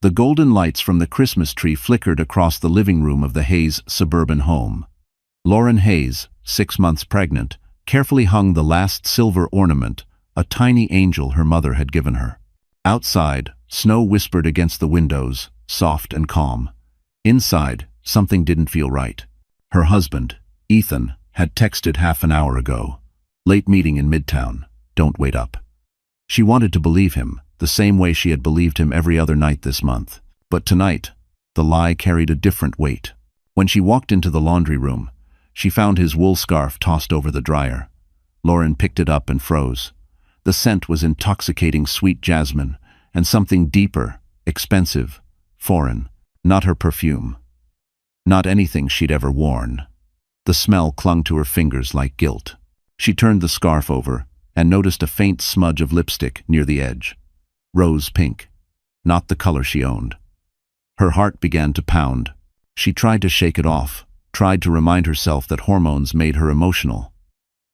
The golden lights from the Christmas tree flickered across the living room of the Hayes suburban home. Lauren Hayes, 6 months pregnant, carefully hung the last silver ornament, a tiny angel her mother had given her. Outside, snow whispered against the windows, soft and calm. Inside, something didn't feel right. Her husband, Ethan, had texted half an hour ago. "Late meeting in Midtown. Don't wait up." She wanted to believe him, the same way she had believed him every other night this month. But tonight, the lie carried a different weight. When she walked into the laundry room, she found his wool scarf tossed over the dryer. Lauren picked it up and froze. The scent was intoxicating sweet jasmine, and something deeper, expensive, foreign. Not her perfume. Not anything she'd ever worn. The smell clung to her fingers like guilt. She turned the scarf over and noticed a faint smudge of lipstick near the edge. Rose pink. Not the color she owned. Her heart began to pound. She tried to shake it off, tried to remind herself that hormones made her emotional.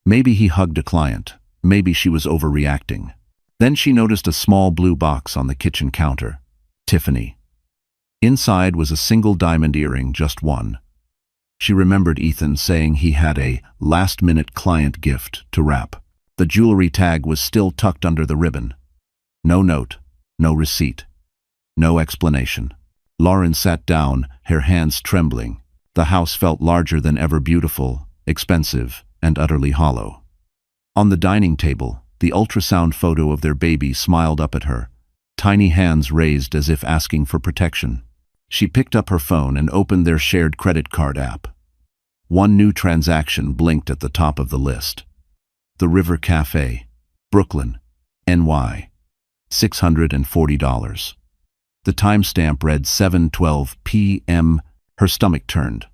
Maybe he hugged a client. Maybe she was overreacting. Then she noticed a small blue box on the kitchen counter. Tiffany. Inside was a single diamond earring, just one. She remembered Ethan saying he had a last-minute client gift to wrap. The jewelry tag was still tucked under the ribbon. No note, no receipt, no explanation. Lauren sat down, her hands trembling. The house felt larger than ever, beautiful, expensive, and utterly hollow. On the dining table, the ultrasound photo of their baby smiled up at her, tiny hands raised as if asking for protection. She picked up her phone and opened their shared credit card app. One new transaction blinked at the top of the list. The River Cafe, Brooklyn, NY. $640. The timestamp read 7:12 p.m. Her stomach turned.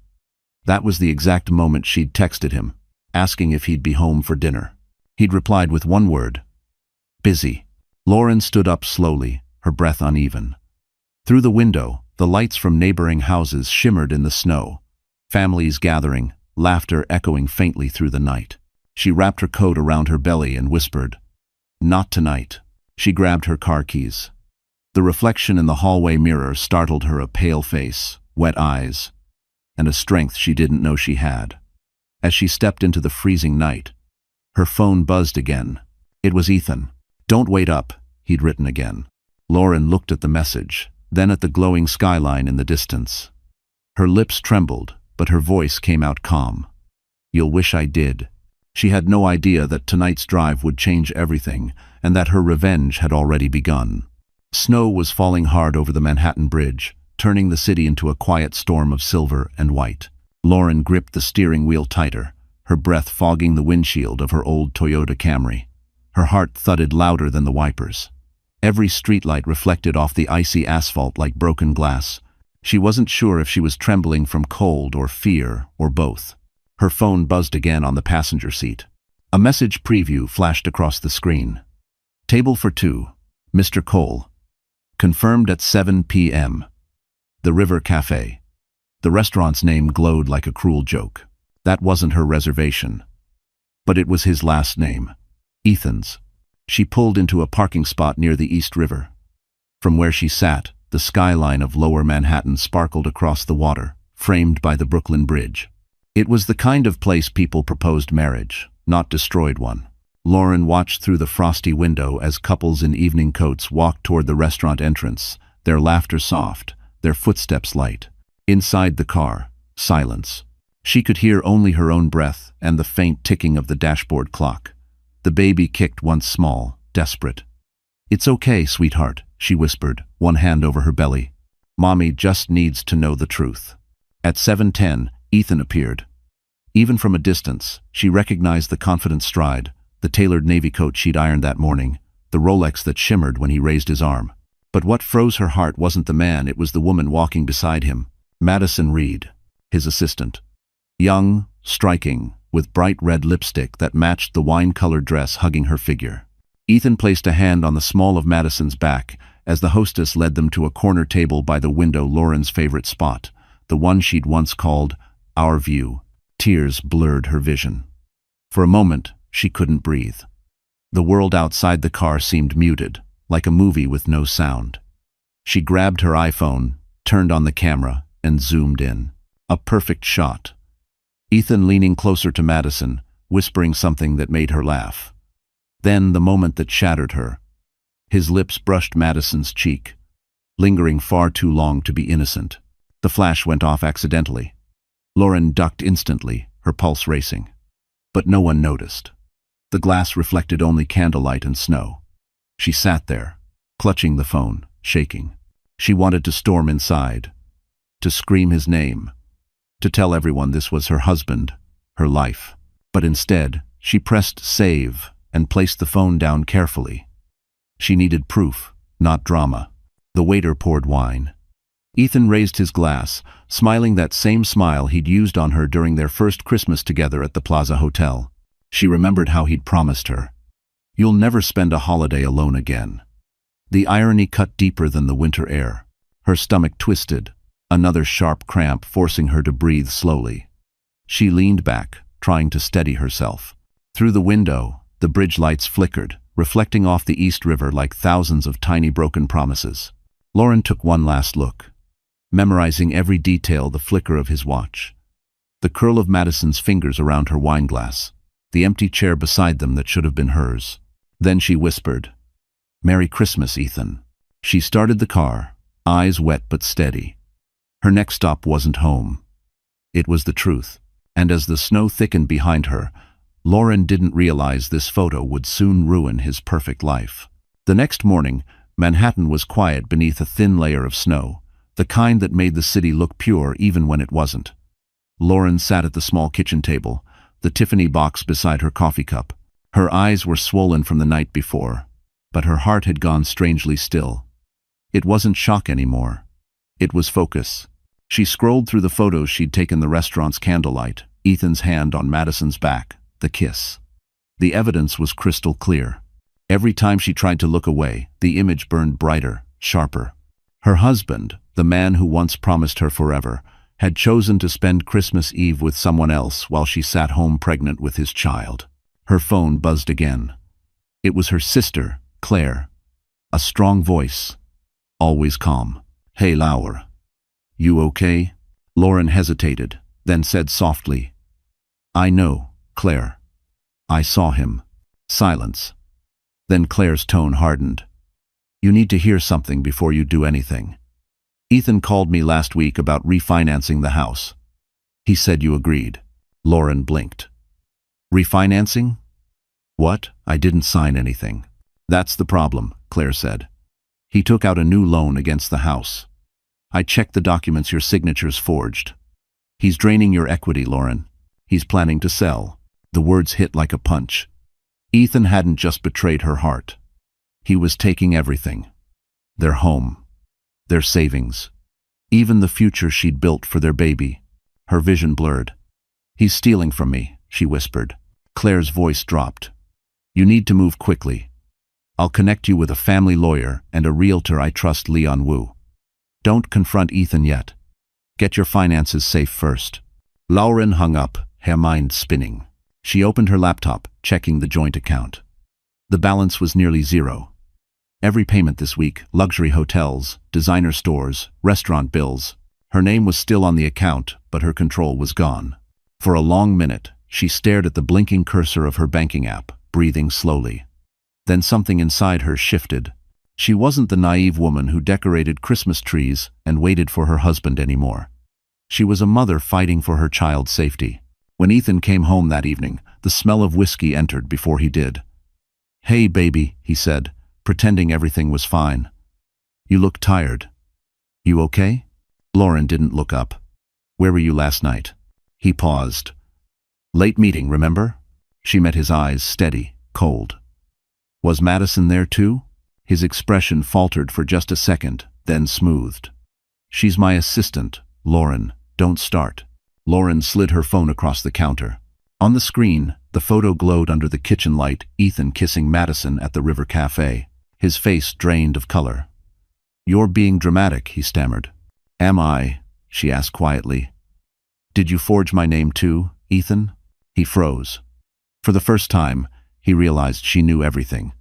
That was the exact moment she'd texted him, asking if he'd be home for dinner. He'd replied with one word: busy. Lauren stood up slowly, her breath uneven. Through the window, the lights from neighboring houses shimmered in the snow. Families gathering, laughter echoing faintly through the night. She wrapped her coat around her belly and whispered, "Not tonight." She grabbed her car keys. The reflection in the hallway mirror startled her, a pale face, wet eyes, and a strength she didn't know she had. As she stepped into the freezing night, her phone buzzed again. It was Ethan. "Don't wait up," he'd written again. Lauren looked at the message, then at the glowing skyline in the distance. Her lips trembled, but her voice came out calm. "You'll wish I did." She had no idea that tonight's drive would change everything, and that her revenge had already begun. Snow was falling hard over the Manhattan Bridge, turning the city into a quiet storm of silver and white. Lauren gripped the steering wheel tighter, her breath fogging the windshield of her old Toyota Camry. Her heart thudded louder than the wipers. Every streetlight reflected off the icy asphalt like broken glass. She wasn't sure if she was trembling from cold or fear or both. Her phone buzzed again on the passenger seat. A message preview flashed across the screen. "Table for 2, Mr. Cole. Confirmed at 7 p.m. The River Cafe." The restaurant's name glowed like a cruel joke. That wasn't her reservation. But it was his last name. Ethan's. She pulled into a parking spot near the East River. From where she sat, the skyline of Lower Manhattan sparkled across the water, framed by the Brooklyn Bridge. It was the kind of place people proposed marriage, not destroyed one. Lauren watched through the frosty window as couples in evening coats walked toward the restaurant entrance, their laughter soft, their footsteps light. Inside the car, silence. She could hear only her own breath and the faint ticking of the dashboard clock. The baby kicked once small, desperate. "It's okay, sweetheart," she whispered, one hand over her belly. "Mommy just needs to know the truth." At 7:10, Ethan appeared. Even from a distance, she recognized the confident stride, the tailored navy coat she'd ironed that morning, the Rolex that shimmered when he raised his arm. But what froze her heart wasn't the man, it was the woman walking beside him. Madison Reed, his assistant. Young, striking, with bright red lipstick that matched the wine-colored dress hugging her figure. Ethan placed a hand on the small of Madison's back as the hostess led them to a corner table by the window, Lauren's favorite spot, the one she'd once called "our view." Tears blurred her vision. For a moment, she couldn't breathe. The world outside the car seemed muted, like a movie with no sound. She grabbed her iPhone, turned on the camera, and zoomed in. A perfect shot. Ethan leaning closer to Madison, whispering something that made her laugh. Then the moment that shattered her. His lips brushed Madison's cheek, lingering far too long to be innocent. The flash went off accidentally. Lauren ducked instantly, her pulse racing. But no one noticed. The glass reflected only candlelight and snow. She sat there, clutching the phone, shaking. She wanted to storm inside, to scream his name, to tell everyone this was her husband, her life. But instead, she pressed save and placed the phone down carefully. She needed proof, not drama. The waiter poured wine. Ethan raised his glass, smiling that same smile he'd used on her during their first Christmas together at the Plaza Hotel. She remembered how he'd promised her, "You'll never spend a holiday alone again." The irony cut deeper than the winter air. Her stomach twisted, another sharp cramp forcing her to breathe slowly. She leaned back, trying to steady herself. Through the window, the bridge lights flickered, reflecting off the East River like thousands of tiny broken promises. Lauren took one last look, memorizing every detail, the flicker of his watch, the curl of Madison's fingers around her wine glass, the empty chair beside them that should have been hers. Then she whispered, "Merry Christmas, Ethan." She started the car, eyes wet but steady. Her next stop wasn't home. It was the truth. And as the snow thickened behind her, Lauren didn't realize this photo would soon ruin his perfect life. The next morning, Manhattan was quiet beneath a thin layer of snow, the kind that made the city look pure even when it wasn't. Lauren sat at the small kitchen table, the Tiffany box beside her coffee cup. Her eyes were swollen from the night before, but her heart had gone strangely still. It wasn't shock anymore. It was focus. She scrolled through the photos she'd taken the restaurant's candlelight, Ethan's hand on Madison's back, the kiss. The evidence was crystal clear. Every time she tried to look away, the image burned brighter, sharper. Her husband, the man who once promised her forever, had chosen to spend Christmas Eve with someone else while she sat home pregnant with his child. Her phone buzzed again. It was her sister, Claire. A strong voice, always calm. "Hey, Laura. You okay?" Lauren hesitated, then said softly, "I know, Claire. I saw him." Silence. Then Claire's tone hardened. "You need to hear something before you do anything. Ethan called me last week about refinancing the house. He said you agreed." Lauren blinked. "Refinancing? What? I didn't sign anything." "That's the problem," Claire said. "He took out a new loan against the house. I checked the documents your signature's forged. He's draining your equity, Lauren. He's planning to sell." The words hit like a punch. Ethan hadn't just betrayed her heart. He was taking everything. Their home, their savings, even the future she'd built for their baby. Her vision blurred. "He's stealing from me," she whispered. Claire's voice dropped. "You need to move quickly. I'll connect you with a family lawyer and a realtor I trust, Leon Wu. Don't confront Ethan yet. Get your finances safe first." Lauren hung up, her mind spinning. She opened her laptop, checking the joint account. The balance was nearly zero. Every payment this week, luxury hotels, designer stores, restaurant bills. Her name was still on the account, but her control was gone. For a long minute, she stared at the blinking cursor of her banking app, breathing slowly. Then something inside her shifted. She wasn't the naive woman who decorated Christmas trees and waited for her husband anymore. She was a mother fighting for her child's safety. When Ethan came home that evening, the smell of whiskey entered before he did. "Hey, baby," he said, pretending everything was fine. "You look tired. You okay?" Lauren didn't look up. "Where were you last night?" He paused. "Late meeting, remember?" She met his eyes, steady, cold. "Was Madison there too?" His expression faltered for just a second, then smoothed. "She's my assistant, Lauren. Don't start." Lauren slid her phone across the counter. On the screen, the photo glowed under the kitchen light, Ethan kissing Madison at the River Cafe, his face drained of color. "You're being dramatic," he stammered. "Am I?" she asked quietly. "Did you forge my name too, Ethan?" He froze. For the first time, he realized she knew everything.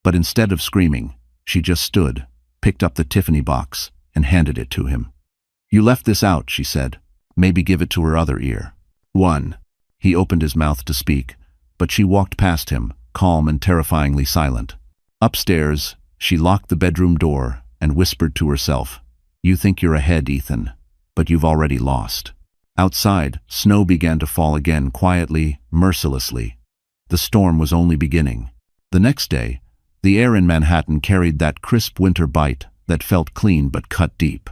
But instead of screaming, she just stood, picked up the Tiffany box, and handed it to him. "You left this out," she said. "Maybe give it to her other ear." 1. He opened his mouth to speak, but she walked past him, calm and terrifyingly silent. Upstairs, she locked the bedroom door and whispered to herself, "You think you're ahead, Ethan, but you've already lost." Outside, snow began to fall again quietly, mercilessly. The storm was only beginning. The next day, the air in Manhattan carried that crisp winter bite that felt clean but cut deep.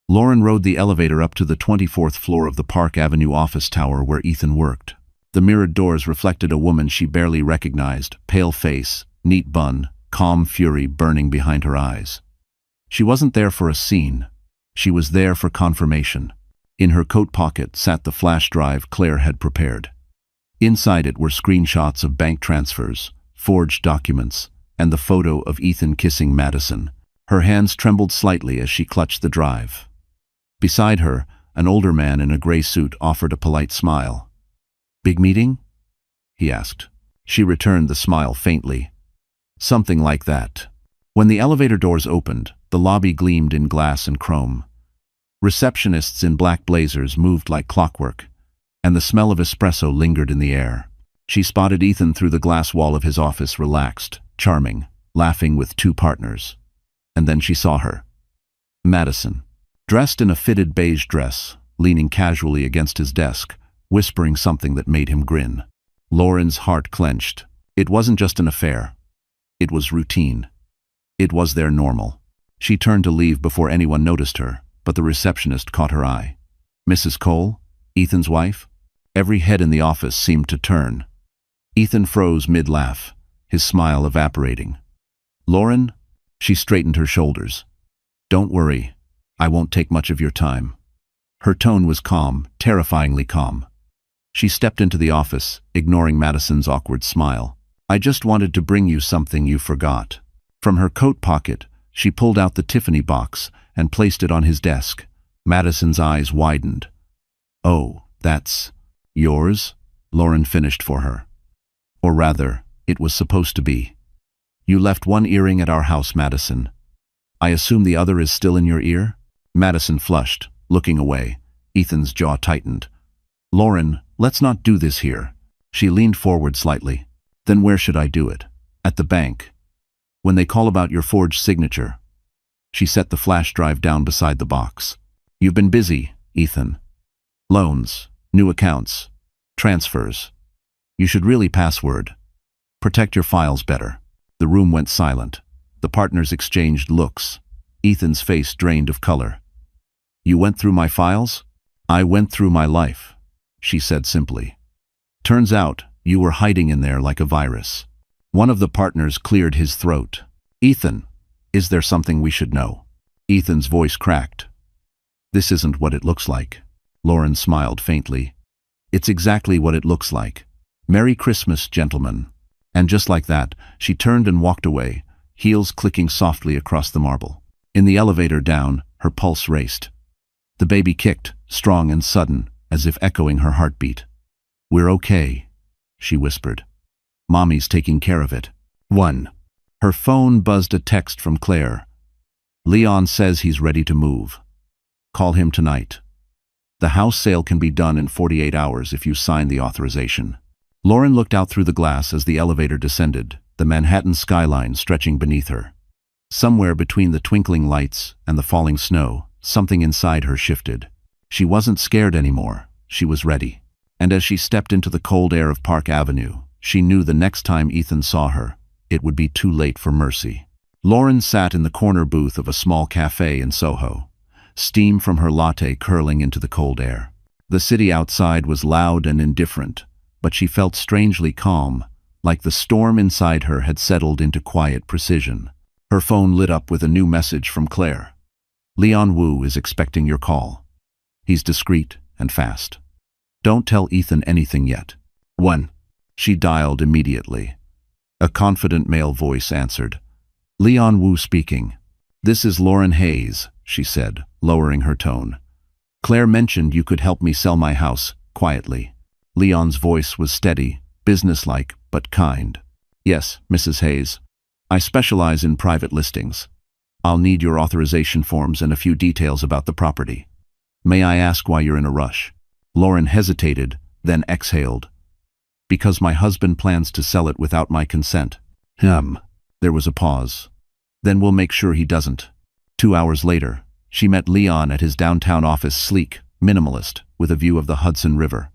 Lauren rode the elevator up to the 24th floor of the Park Avenue office tower where Ethan worked. The mirrored doors reflected a woman she barely recognized, pale face, neat bun, calm fury burning behind her eyes. She wasn't there for a scene. She was there for confirmation. In her coat pocket sat the flash drive Claire had prepared. Inside it were screenshots of bank transfers, forged documents, and the photo of Ethan kissing Madison. Her hands trembled slightly as she clutched the drive. Beside her, an older man in a gray suit offered a polite smile. "Big meeting?" he asked. She returned the smile faintly. "Something like that." When the elevator doors opened, the lobby gleamed in glass and chrome. Receptionists in black blazers moved like clockwork, and the smell of espresso lingered in the air. She spotted Ethan through the glass wall of his office, relaxed, charming, laughing with two partners. And then she saw her. Madison, dressed in a fitted beige dress, leaning casually against his desk, whispering something that made him grin. Lauren's heart clenched. It wasn't just an affair. It was routine. It was their normal. She turned to leave before anyone noticed her, but the receptionist caught her eye. "Mrs. Cole? Ethan's wife?" Every head in the office seemed to turn. Ethan froze mid-laugh, his smile evaporating. "Lauren?" She straightened her shoulders. "Don't worry. I won't take much of your time." Her tone was calm, terrifyingly calm. She stepped into the office, ignoring Madison's awkward smile. "I just wanted to bring you something you forgot." From her coat pocket, she pulled out the Tiffany box and placed it on his desk. Madison's eyes widened. "Oh, that's yours?" Lauren finished for her. "Or rather, it was supposed to be. You left one earring at our house, Madison. I assume the other is still in your ear?" Madison flushed, looking away. Ethan's jaw tightened. "Lauren, let's not do this here." She leaned forward slightly. "Then where should I do it?" "At the bank. When they call about your forged signature." She set the flash drive down beside the box. "You've been busy, Ethan. Loans, new accounts, transfers. You should really password. Protect your files better." The room went silent. The partners exchanged looks. Ethan's face drained of color. "You went through my files?" "I went through my life," she said simply. "Turns out you were hiding in there like a virus." One of the partners cleared his throat. "Ethan, is there something we should know?" Ethan's voice cracked. "This isn't what it looks like." Lauren smiled faintly. "It's exactly what it looks like. Merry Christmas, gentlemen." And just like that, she turned and walked away, heels clicking softly across the marble. In the elevator down, her pulse raced. The baby kicked, strong and sudden, as if echoing her heartbeat. "We're okay," she whispered. "Mommy's taking care of it." 1. Her phone buzzed a text from Claire. "Leon says he's ready to move. Call him tonight. The house sale can be done in 48 hours if you sign the authorization." Lauren looked out through the glass as the elevator descended, the Manhattan skyline stretching beneath her. Somewhere between the twinkling lights and the falling snow, something inside her shifted. She wasn't scared anymore. She was ready. And as she stepped into the cold air of Park Avenue, she knew the next time Ethan saw her, it would be too late for mercy. Lauren sat in the corner booth of a small cafe in Soho, steam from her latte curling into the cold air. The city outside was loud and indifferent, but she felt strangely calm, like the storm inside her had settled into quiet precision. Her phone lit up with a new message from Claire. "Leon Wu is expecting your call. He's discreet and fast. Don't tell Ethan anything yet." 1. She dialed immediately. A confident male voice answered. "Leon Wu speaking." "This is Lauren Hayes," she said, lowering her tone. "Claire mentioned you could help me sell my house, quietly." Leon's voice was steady, businesslike, but kind. "Yes, Mrs. Hayes. I specialize in private listings. I'll need your authorization forms and a few details about the property. May I ask why you're in a rush? Lauren hesitated, then exhaled. Because my husband plans to sell it without my consent. There was a pause. Then we'll make sure he doesn't. 2 hours later, she met Leon at his downtown office, sleek, minimalist, with a view of the Hudson River.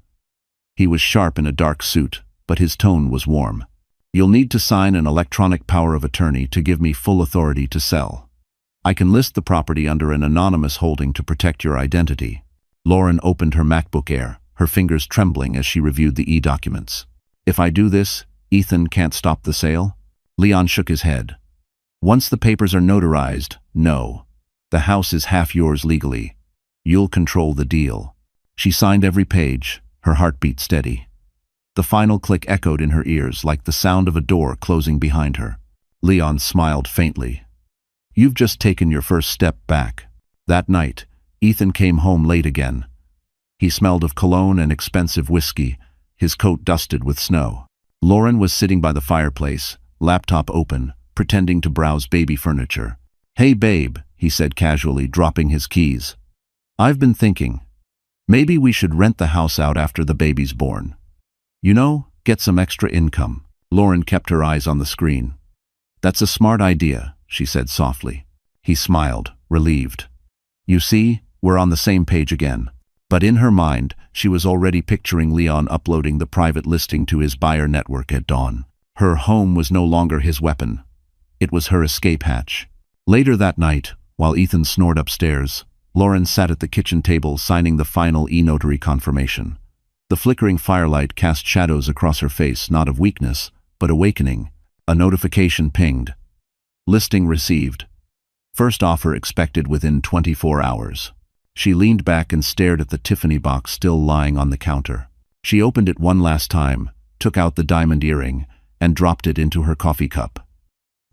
He was sharp in a dark suit, but his tone was warm. You'll need to sign an electronic power of attorney to give me full authority to sell. I can list the property under an anonymous holding to protect your identity. Lauren opened her MacBook Air, her fingers trembling as she reviewed the e-documents. If I do this, Ethan can't stop the sale? Leon shook his head. Once the papers are notarized, no. The house is half yours legally. You'll control the deal. She signed every page, her heartbeat steady. The final click echoed in her ears like the sound of a door closing behind her. Leon smiled faintly. You've just taken your first step back. That night, Ethan came home late again. He smelled of cologne and expensive whiskey, his coat dusted with snow. Lauren was sitting by the fireplace, laptop open, pretending to browse baby furniture. Hey babe, he said casually, dropping his keys. I've been thinking. Maybe we should rent the house out after the baby's born. You know, get some extra income. Lauren kept her eyes on the screen. That's a smart idea, she said softly. He smiled, relieved. You see, we're on the same page again. But in her mind, she was already picturing Leon uploading the private listing to his buyer network at dawn. Her home was no longer his weapon. It was her escape hatch. Later that night, while Ethan snored upstairs, Lauren sat at the kitchen table signing the final e-notary confirmation. The flickering firelight cast shadows across her face, not of weakness, but awakening. A notification pinged. Listing received. First offer expected within 24 hours. She leaned back and stared at the Tiffany box still lying on the counter. She opened it one last time, took out the diamond earring, and dropped it into her coffee cup.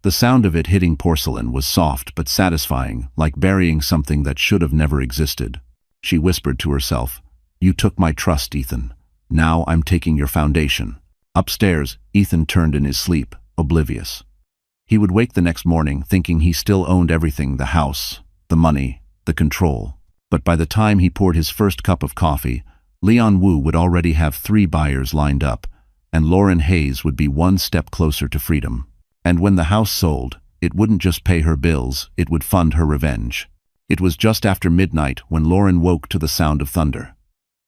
The sound of it hitting porcelain was soft but satisfying, like burying something that should have never existed. She whispered to herself, You took my trust, Ethan. Now I'm taking your foundation. Upstairs, Ethan turned in his sleep, oblivious. He would wake the next morning thinking he still owned everything, the house, the money, the control. But by the time he poured his first cup of coffee, Leon Wu would already have 3 buyers lined up, and Lauren Hayes would be one step closer to freedom. And when the house sold, it wouldn't just pay her bills, it would fund her revenge. It was just after midnight when Lauren woke to the sound of thunder.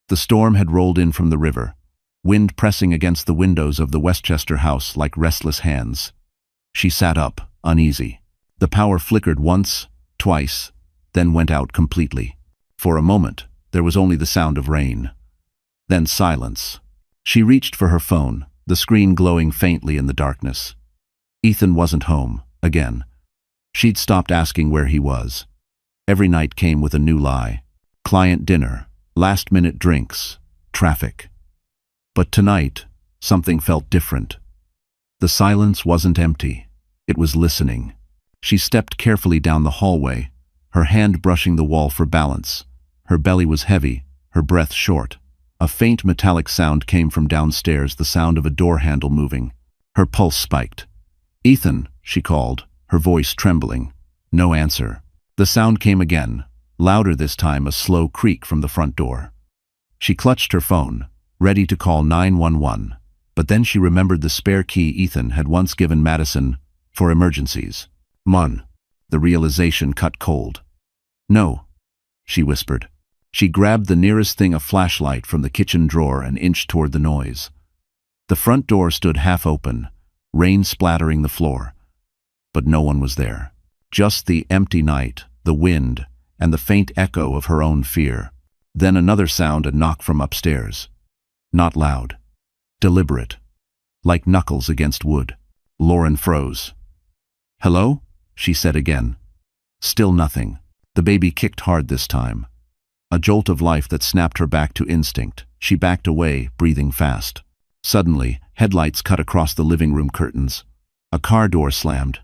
The storm had rolled in from the river, wind pressing against the windows of the Westchester house like restless hands. She sat up, uneasy. The power flickered once, twice, then went out completely. For a moment, there was only the sound of rain. Then silence. She reached for her phone, the screen glowing faintly in the darkness. Ethan wasn't home, again. She'd stopped asking where he was. Every night came with a new lie. Client dinner, last-minute drinks, traffic. But tonight, something felt different. The silence wasn't empty. It was listening. She stepped carefully down the hallway, her hand brushing the wall for balance. Her belly was heavy, her breath short. A faint metallic sound came from downstairs, the sound of a door handle moving. Her pulse spiked. Ethan, she called, her voice trembling. No answer. The sound came again, louder this time, a slow creak from the front door. She clutched her phone, ready to call 911, but then she remembered the spare key Ethan had once given Madison for emergencies. The realization cut cold. No, she whispered. She grabbed the nearest thing, a flashlight, from the kitchen drawer and inched toward the noise. The front door stood half open, rain splattering the floor. But no one was there. Just the empty night, the wind, and the faint echo of her own fear. Then another sound, a knock from upstairs. Not loud. Deliberate. Like knuckles against wood. Lauren froze. Hello? She said again. Still nothing. The baby kicked hard this time. A jolt of life that snapped her back to instinct. She backed away, breathing fast. Suddenly, headlights cut across the living room curtains. A car door slammed.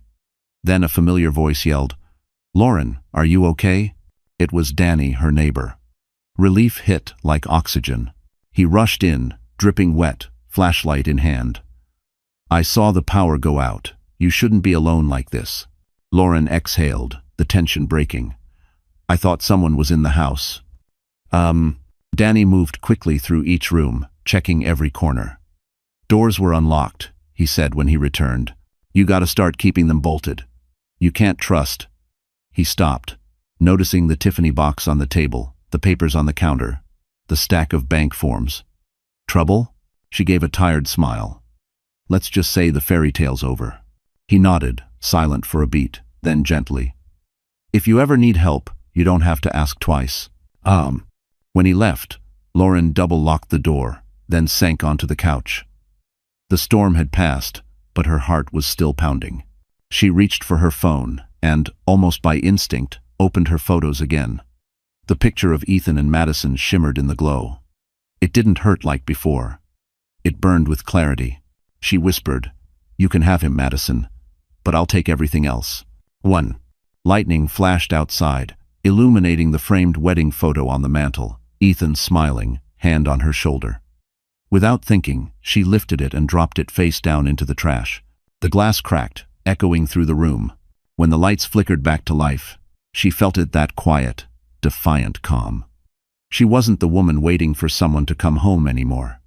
Then a familiar voice yelled, "Lauren, are you okay?" It was Danny, her neighbor. Relief hit like oxygen. He rushed in, dripping wet, flashlight in hand. "I saw the power go out. You shouldn't be alone like this." Lauren exhaled, the tension breaking. "I thought someone was in the house." Danny moved quickly through each room, checking every corner. "Doors were unlocked," he said when he returned. "You gotta start keeping them bolted. You can't trust." He stopped, noticing the Tiffany box on the table, the papers on the counter, the stack of bank forms. "Trouble?" She gave a tired smile. "Let's just say the fairy tale's over." He nodded, silent for a beat, then gently. "If you ever need help, you don't have to ask twice." When he left, Lauren double-locked the door, then sank onto the couch. The storm had passed, but her heart was still pounding. She reached for her phone and, almost by instinct, opened her photos again. The picture of Ethan and Madison shimmered in the glow. It didn't hurt like before. It burned with clarity. She whispered, "You can have him, Madison, but I'll take everything else." 1. Lightning flashed outside, illuminating the framed wedding photo on the mantel, Ethan smiling, hand on her shoulder. Without thinking, she lifted it and dropped it face down into the trash. The glass cracked, echoing through the room. When the lights flickered back to life, she felt it that quiet, defiant calm. She wasn't the woman waiting for someone to come home anymore.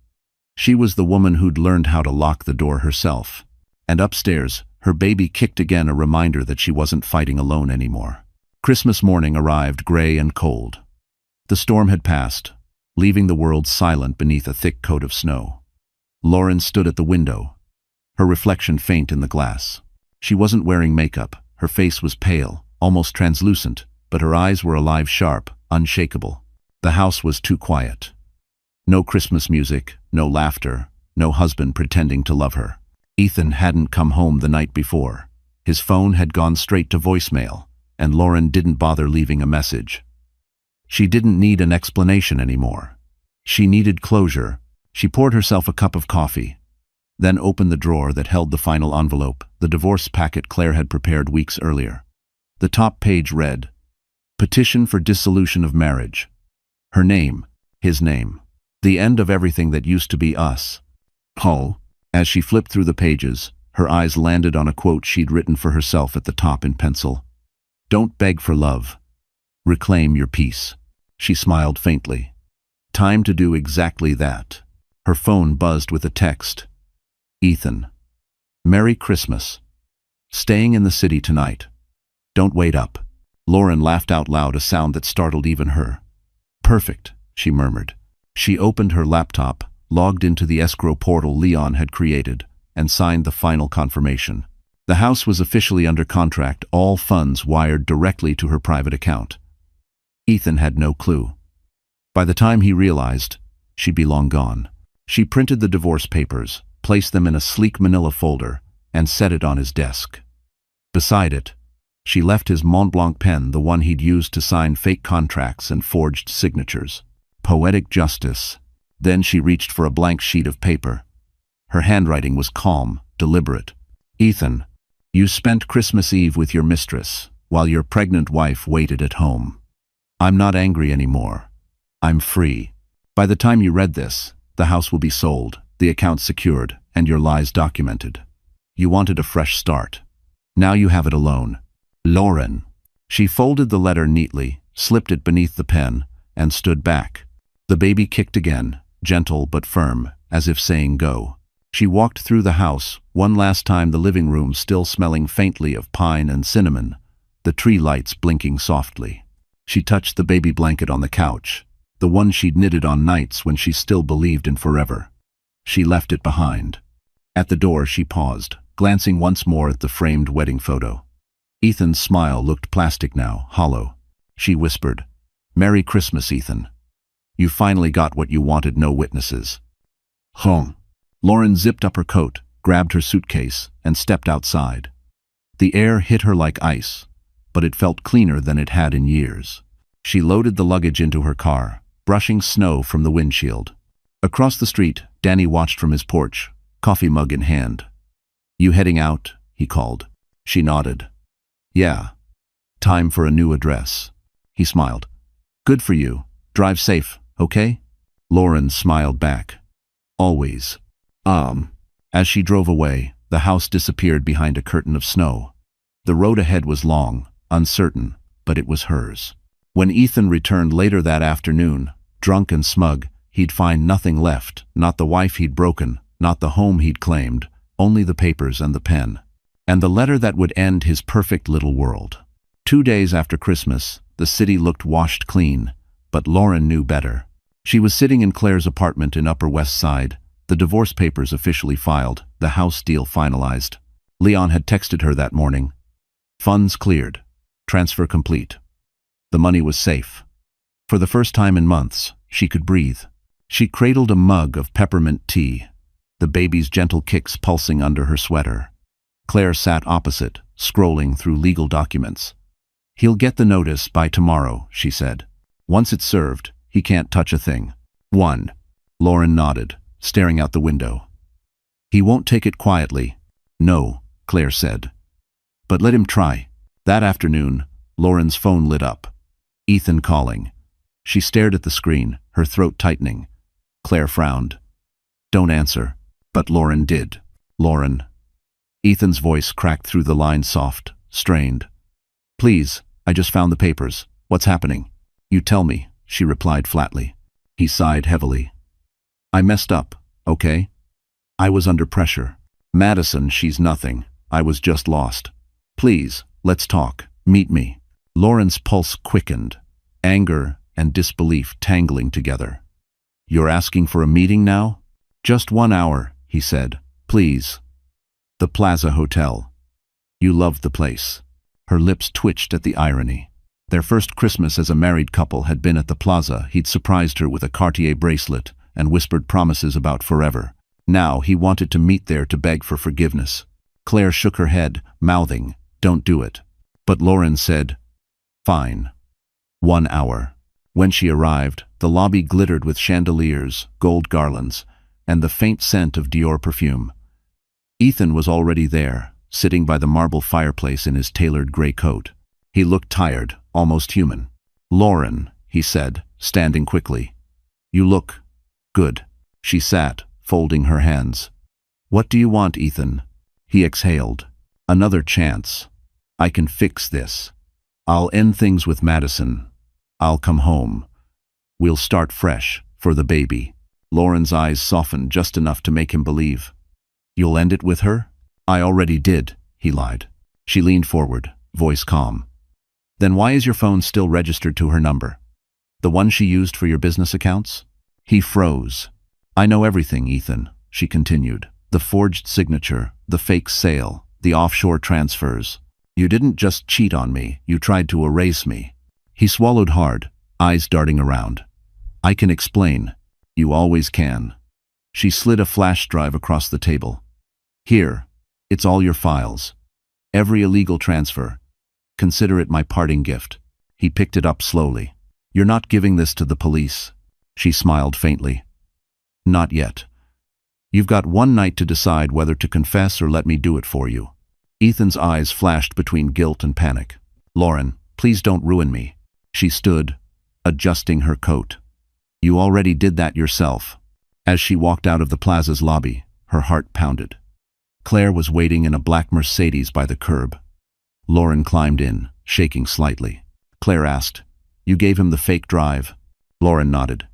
She was the woman who'd learned how to lock the door herself. And upstairs, her baby kicked again, a reminder that she wasn't fighting alone anymore. Christmas morning arrived gray and cold. The storm had passed, leaving the world silent beneath a thick coat of snow. Lauren stood at the window, her reflection faint in the glass. She wasn't wearing makeup. Her face was pale, almost translucent, but her eyes were alive, sharp, unshakable. The house was too quiet. No Christmas music, no laughter, no husband pretending to love her. Ethan hadn't come home the night before. His phone had gone straight to voicemail, and Lauren didn't bother leaving a message. She didn't need an explanation anymore. She needed closure. She poured herself a cup of coffee, then opened the drawer that held the final envelope, the divorce packet Claire had prepared weeks earlier. The top page read, "Petition for dissolution of marriage." Her name, his name. The end of everything that used to be us. Oh. As she flipped through the pages, her eyes landed on a quote she'd written for herself at the top in pencil. "Don't beg for love. Reclaim your peace." She smiled faintly. Time to do exactly that. Her phone buzzed with a text. "Ethan. Merry Christmas. Staying in the city tonight. Don't wait up." Lauren laughed out loud, a sound that startled even her. "Perfect," she murmured. She opened her laptop, logged into the escrow portal Leon had created, and signed the final confirmation. The house was officially under contract, all funds wired directly to her private account. Ethan had no clue. By the time he realized, she'd be long gone. She printed the divorce papers, placed them in a sleek manila folder, and set it on his desk. Beside it, she left his Mont Blanc pen, the one he'd used to sign fake contracts and forged signatures. Poetic justice. Then she reached for a blank sheet of paper. Her handwriting was calm, deliberate. "Ethan, you spent Christmas Eve with your mistress, while your pregnant wife waited at home. I'm not angry anymore. I'm free. By the time you read this, the house will be sold, the account secured, and your lies documented. You wanted a fresh start. Now you have it alone. Lauren." She folded the letter neatly, slipped it beneath the pen, and stood back. The baby kicked again, gentle but firm, as if saying go. She walked through the house, one last time, the living room still smelling faintly of pine and cinnamon, the tree lights blinking softly. She touched the baby blanket on the couch, the one she'd knitted on nights when she still believed in forever. She left it behind. At the door she paused, glancing once more at the framed wedding photo. Ethan's smile looked plastic now, hollow. She whispered, "Merry Christmas, Ethan. You finally got what you wanted, no witnesses." Home. Lauren zipped up her coat, grabbed her suitcase, and stepped outside. The air hit her like ice, but it felt cleaner than it had in years. She loaded the luggage into her car, brushing snow from the windshield. Across the street, Danny watched from his porch, coffee mug in hand. "You heading out?" he called. She nodded. "Yeah. Time for a new address." He smiled. "Good for you. Drive safe, okay?" Lauren smiled back. "Always." As she drove away, the house disappeared behind a curtain of snow. The road ahead was long, uncertain, but it was hers. When Ethan returned later that afternoon, drunk and smug, he'd find nothing left, not the wife he'd broken, not the home he'd claimed, only the papers and the pen. And the letter that would end his perfect little world. 2 days after Christmas, the city looked washed clean, but Lauren knew better. She was sitting in Claire's apartment in Upper West Side, the divorce papers officially filed, the house deal finalized. Leon had texted her that morning. Funds cleared. Transfer complete. The money was safe. For the first time in months, she could breathe. She cradled a mug of peppermint tea, the baby's gentle kicks pulsing under her sweater. Claire sat opposite, scrolling through legal documents. He'll get the notice by tomorrow, she said. Once it's served, he can't touch a thing. 1. Lauren nodded, staring out the window. He won't take it quietly. No, Claire said. But let him try. That afternoon, Lauren's phone lit up. Ethan calling. She stared at the screen, her throat tightening. Claire frowned. Don't answer. But Lauren did. Lauren. Ethan's voice cracked through the line, soft, strained. Please, I just found the papers. What's happening? You tell me, she replied flatly. He sighed heavily. I messed up, okay? I was under pressure. Madison, she's nothing. I was just lost. Please, let's talk. Meet me. Lauren's pulse quickened, anger and disbelief tangling together. You're asking for a meeting now? Just 1 hour, he said. Please. The Plaza Hotel. You loved the place. Her lips twitched at the irony. Their first Christmas as a married couple had been at the Plaza. He'd surprised her with a Cartier bracelet and whispered promises about forever. Now he wanted to meet there to beg for forgiveness. Claire shook her head, mouthing, "Don't do it." But Lauren said, "Fine." 1 hour. When she arrived, the lobby glittered with chandeliers, gold garlands, and the faint scent of Dior perfume. Ethan was already there, sitting by the marble fireplace in his tailored gray coat. He looked tired, almost human. "Lauren," he said, standing quickly. "You look good." She sat, folding her hands. "What do you want, Ethan?" He exhaled. "Another chance. I can fix this. I'll end things with Madison. I'll come home. We'll start fresh, for the baby." Lauren's eyes softened just enough to make him believe. "You'll end it with her?" "I already did," he lied. She leaned forward, voice calm. "Then why is your phone still registered to her number? The one she used for your business accounts?" He froze. "I know everything, Ethan," she continued. "The forged signature, the fake sale, the offshore transfers. You didn't just cheat on me, you tried to erase me." He swallowed hard, eyes darting around. "I can explain. You always can." She slid a flash drive across the table. "Here, it's all your files. Every illegal transfer. Consider it my parting gift." He picked it up slowly. "You're not giving this to the police." She smiled faintly. "Not yet. You've got 1 night to decide whether to confess or let me do it for you." Ethan's eyes flashed between guilt and panic. "Lauren, please don't ruin me." She stood, adjusting her coat. "You already did that yourself." As she walked out of the Plaza's lobby, her heart pounded. Claire was waiting in a black Mercedes by the curb. Lauren climbed in, shaking slightly. Claire asked, "You gave him the fake drive?" Lauren nodded.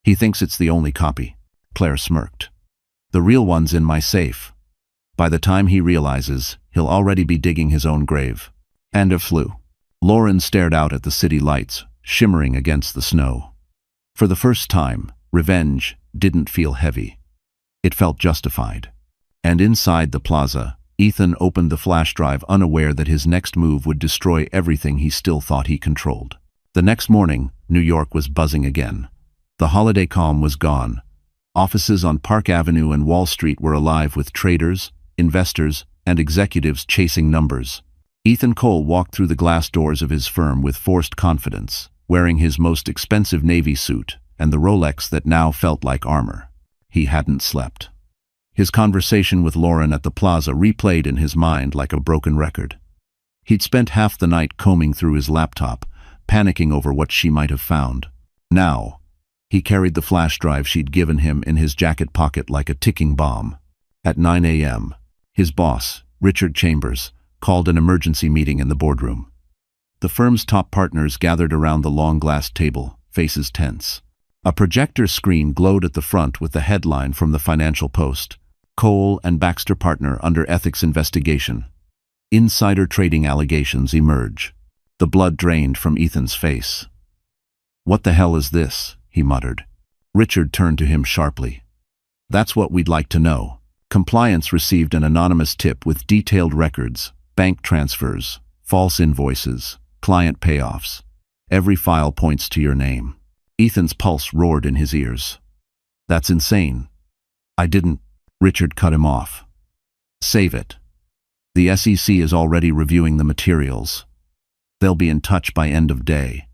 "He thinks it's the only copy." Claire smirked. "The real one's in my safe. By the time he realizes, he'll already be digging his own grave." And it flew. Lauren stared out at the city lights, shimmering against the snow. For the first time, revenge didn't feel heavy. It felt justified. And inside the Plaza, Ethan opened the flash drive, unaware that his next move would destroy everything he still thought he controlled. The next morning, New York was buzzing again. The holiday calm was gone. Offices on Park Avenue and Wall Street were alive with traders, investors, and executives chasing numbers. Ethan Cole walked through the glass doors of his firm with forced confidence, wearing his most expensive navy suit and the Rolex that now felt like armor. He hadn't slept. His conversation with Lauren at the Plaza replayed in his mind like a broken record. He'd spent half the night combing through his laptop, panicking over what she might have found. Now, he carried the flash drive she'd given him in his jacket pocket like a ticking bomb. At 9 a.m., his boss, Richard Chambers, called an emergency meeting in the boardroom. The firm's top partners gathered around the long glass table, faces tense. A projector screen glowed at the front with the headline from the Financial Post: Cole and Baxter partner under ethics investigation. Insider trading allegations emerge. The blood drained from Ethan's face. "What the hell is this?" he muttered. Richard turned to him sharply. "That's what we'd like to know." Compliance received an anonymous tip with detailed records, bank transfers, false invoices, client payoffs. Every file points to your name. Ethan's pulse roared in his ears. "That's insane." "I didn't." Richard cut him off. "Save it. The SEC is already reviewing the materials. They'll be in touch by end of day.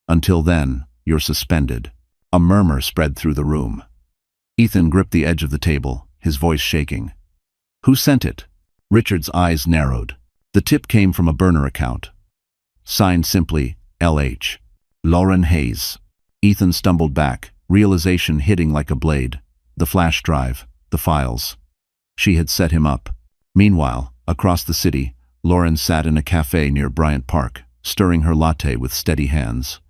Until then, you're suspended." A murmur spread through the room. Ethan gripped the edge of the table, his voice shaking. "Who sent it?" Richard's eyes narrowed. The tip came from a burner account. Signed simply, L.H. Lauren Hayes. Ethan stumbled back, realization hitting like a blade. The flash drive, the files. She had set him up. Meanwhile, across the city, Lauren sat in a cafe near Bryant Park, stirring her latte with steady hands.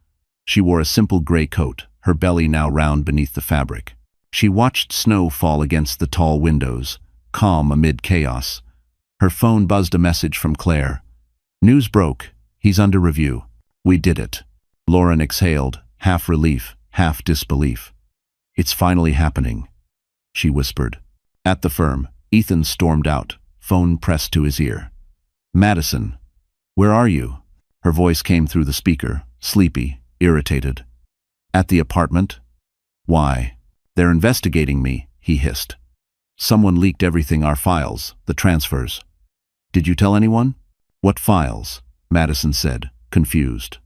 She wore a simple gray coat, her belly now round beneath the fabric. She watched snow fall against the tall windows, calm amid chaos. Her phone buzzed a message from Claire. "News broke. He's under review." "We did it." Lauren exhaled, half relief, half disbelief. "It's finally happening," she whispered. At the firm, Ethan stormed out, phone pressed to his ear. "Madison, where are you?" Her voice came through the speaker, sleepy, irritated. "At the apartment." "Why?" "They're investigating me," he hissed. "Someone leaked everything, our files, the transfers." "Did you tell anyone?" "What files?" Madison said, confused.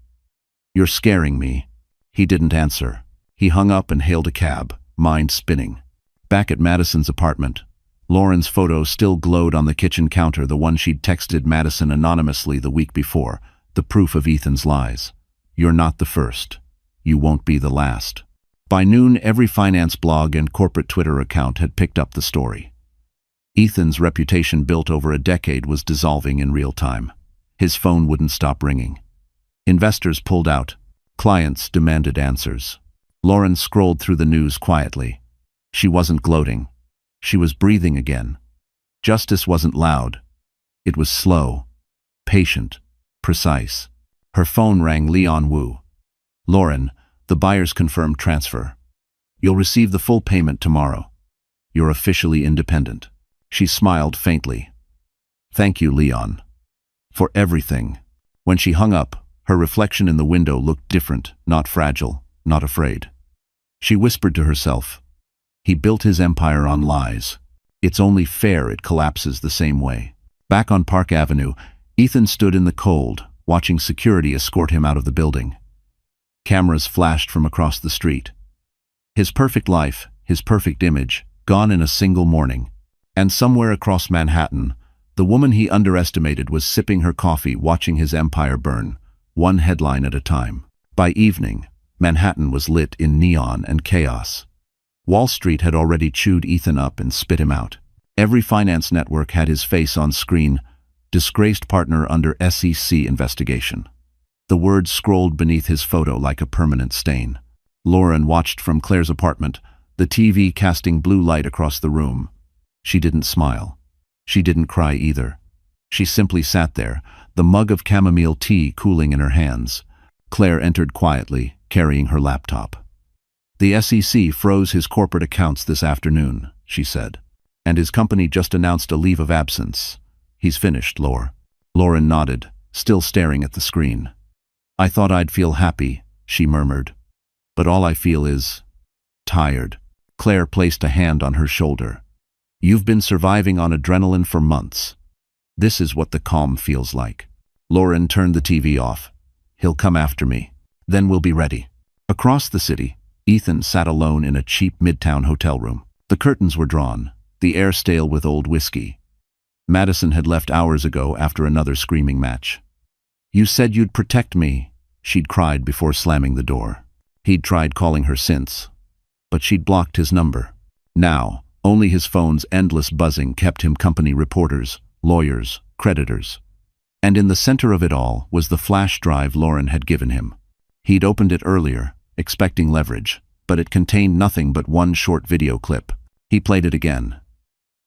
"You're scaring me." He didn't answer. He hung up and hailed a cab, mind spinning. Back at Madison's apartment, Lauren's photo still glowed on the kitchen counter, the one she'd texted Madison anonymously the week before, the proof of Ethan's lies. "You're not the first. You won't be the last." By noon, every finance blog and corporate Twitter account had picked up the story. Ethan's reputation built over a decade was dissolving in real time. His phone wouldn't stop ringing. Investors pulled out. Clients demanded answers. Lauren scrolled through the news quietly. She wasn't gloating. She was breathing again. Justice wasn't loud. It was slow, patient, precise. Her phone rang. Leon Wu. "Lauren, the buyer's confirmed transfer. You'll receive the full payment tomorrow. You're officially independent." She smiled faintly. "Thank you, Leon, for everything." When she hung up, her reflection in the window looked different, not fragile, not afraid. She whispered to herself, "He built his empire on lies. It's only fair it collapses the same way." Back on Park Avenue, Ethan stood in the cold, watching security escort him out of the building. Cameras flashed from across the street. His perfect life, his perfect image, gone in a single morning. And somewhere across Manhattan, the woman he underestimated was sipping her coffee, watching his empire burn, one headline at a time. By evening, Manhattan was lit in neon and chaos. Wall Street had already chewed Ethan up and spit him out. Every finance network had his face on screen, disgraced partner under SEC investigation. The words scrolled beneath his photo like a permanent stain. Lauren watched from Claire's apartment, the TV casting blue light across the room. She didn't smile. She didn't cry either. She simply sat there, the mug of chamomile tea cooling in her hands. Claire entered quietly, carrying her laptop. "The SEC froze his corporate accounts this afternoon," she said. "And his company just announced a leave of absence. He's finished, Laure." Lauren nodded, still staring at the screen. "I thought I'd feel happy," she murmured. "But all I feel is tired." Claire placed a hand on her shoulder. "You've been surviving on adrenaline for months. This is what the calm feels like." Lauren turned the TV off. "He'll come after me. Then we'll be ready." Across the city, Ethan sat alone in a cheap midtown hotel room. The curtains were drawn, the air stale with old whiskey. Madison had left hours ago after another screaming match. "You said you'd protect me," she'd cried before slamming the door. He'd tried calling her since, but she'd blocked his number. Now, only his phone's endless buzzing kept him company: reporters, lawyers, creditors. And in the center of it all was the flash drive Lauren had given him. He'd opened it earlier, expecting leverage, but it contained nothing but one short video clip. He played it again.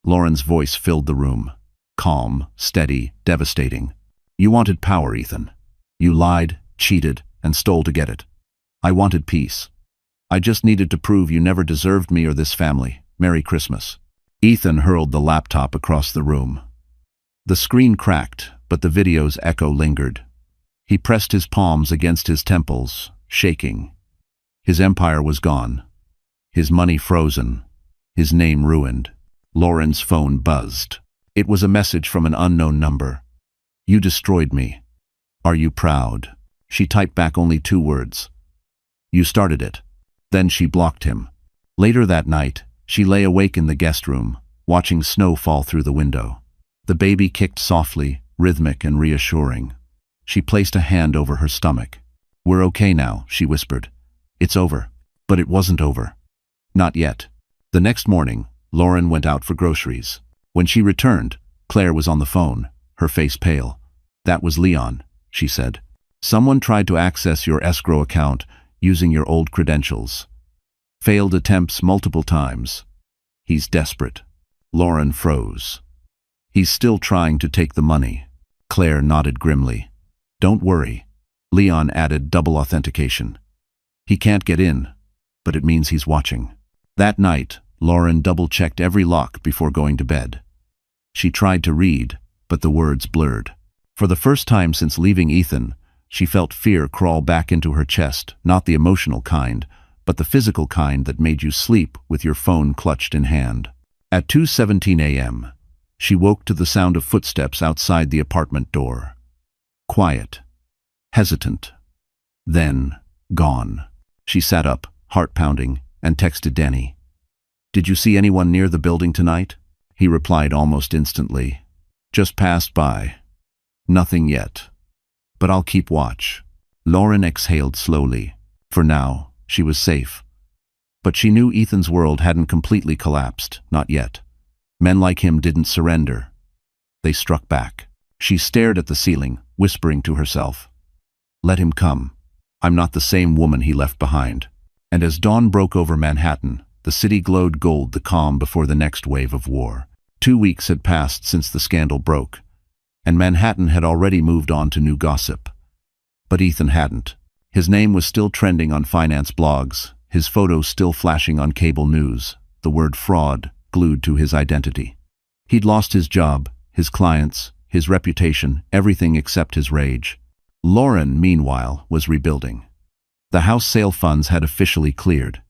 Lauren's voice filled the room. Calm, steady, devastating. "You wanted power, Ethan. You lied, cheated, and stole to get it. I wanted peace. I just needed to prove you never deserved me or this family. Merry Christmas." Ethan hurled the laptop across the room. The screen cracked, but the video's echo lingered. He pressed his palms against his temples, shaking. His empire was gone. His money frozen. His name ruined. Lauren's phone buzzed. It was a message from an unknown number. "You destroyed me. Are you proud?" She typed back only 2 words. "You started it." Then she blocked him. Later that night, she lay awake in the guest room, watching snow fall through the window. The baby kicked softly, rhythmic and reassuring. She placed a hand over her stomach. "We're okay now," she whispered. "It's over." But it wasn't over. Not yet. The next morning, Lauren went out for groceries. When she returned, Claire was on the phone, her face pale. "That was Leon," she said. "Someone tried to access your escrow account using your old credentials. Failed attempts multiple times. He's desperate." Lauren froze. "He's still trying to take the money." Claire nodded grimly. "Don't worry." Leon added double authentication. "He can't get in, but it means he's watching." That night, Lauren double-checked every lock before going to bed. She tried to read, but the words blurred. For the first time since leaving Ethan, she felt fear crawl back into her chest, not the emotional kind, but the physical kind that made you sleep with your phone clutched in hand. At 2:17 a.m., she woke to the sound of footsteps outside the apartment door. Quiet. Hesitant. Then, gone. She sat up, heart pounding, and texted Danny. "Did you see anyone near the building tonight?" He replied almost instantly. "Just passed by. Nothing yet. But I'll keep watch." Lauren exhaled slowly. For now, she was safe. But she knew Ethan's world hadn't completely collapsed, not yet. Men like him didn't surrender. They struck back. She stared at the ceiling, whispering to herself, "Let him come. I'm not the same woman he left behind." And as dawn broke over Manhattan, the city glowed gold, the calm before the next wave of war. 2 weeks had passed since the scandal broke, and Manhattan had already moved on to new gossip. But Ethan hadn't. His name was still trending on finance blogs, his photos still flashing on cable news, the word fraud glued to his identity. He'd lost his job, his clients, his reputation, everything except his rage. Lauren, meanwhile, was rebuilding. The house sale funds had officially cleared.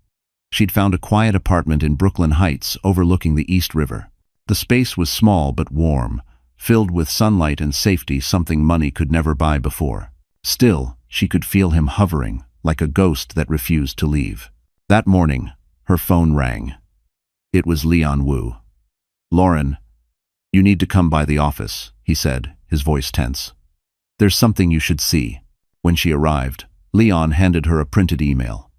She'd found a quiet apartment in Brooklyn Heights overlooking the East River. The space was small but warm, filled with sunlight and safety, something money could never buy before. Still, she could feel him hovering, like a ghost that refused to leave. That morning, her phone rang. It was Leon Wu. "Lauren, you need to come by the office," he said, his voice tense. "There's something you should see." When she arrived, Leon handed her a printed email.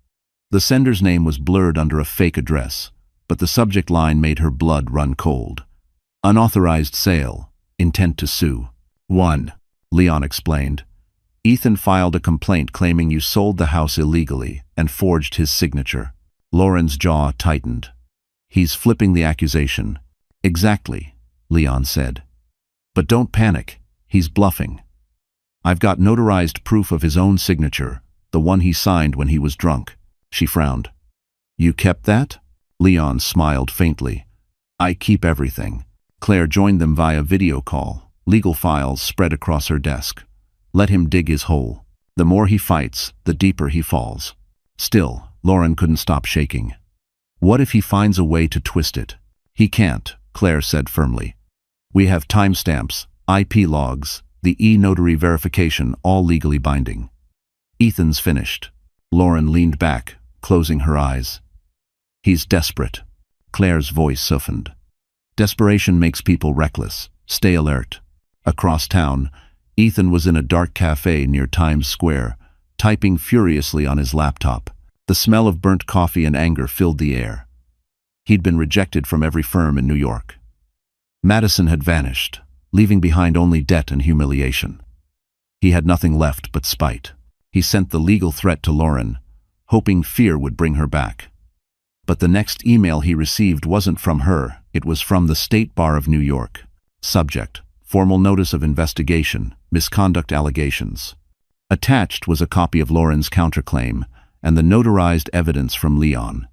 The sender's name was blurred under a fake address, but the subject line made her blood run cold. "Unauthorized sale. Intent to sue." "1. Leon explained. "Ethan filed a complaint claiming you sold the house illegally and forged his signature." Lauren's jaw tightened. "He's flipping the accusation." "Exactly," Leon said. "But don't panic. He's bluffing. I've got notarized proof of his own signature, the one he signed when he was drunk." She frowned. "You kept that?" Leon smiled faintly. "I keep everything." Claire joined them via video call, legal files spread across her desk. Let him dig his hole. The more he fights, the deeper he falls. Still, Lauren couldn't stop shaking. What if he finds a way to twist it? "He can't," Claire said firmly. "We have timestamps, IP logs, the e-notary verification, all legally binding." "Ethan's finished." Lauren leaned back, closing her eyes. "He's desperate." Claire's voice softened. "Desperation makes people reckless. Stay alert." Across town, Ethan was in a dark cafe near Times Square, typing furiously on his laptop. The smell of burnt coffee and anger filled the air. He'd been rejected from every firm in New York. Madison had vanished. leaving behind only debt and humiliation. He had nothing left but spite. He sent the legal threat to Lauren, hoping fear would bring her back. But the next email he received wasn't from her, it was from the State Bar of New York. Subject: formal notice of investigation, misconduct allegations. Attached was a copy of Lauren's counterclaim and the notarized evidence from Leon.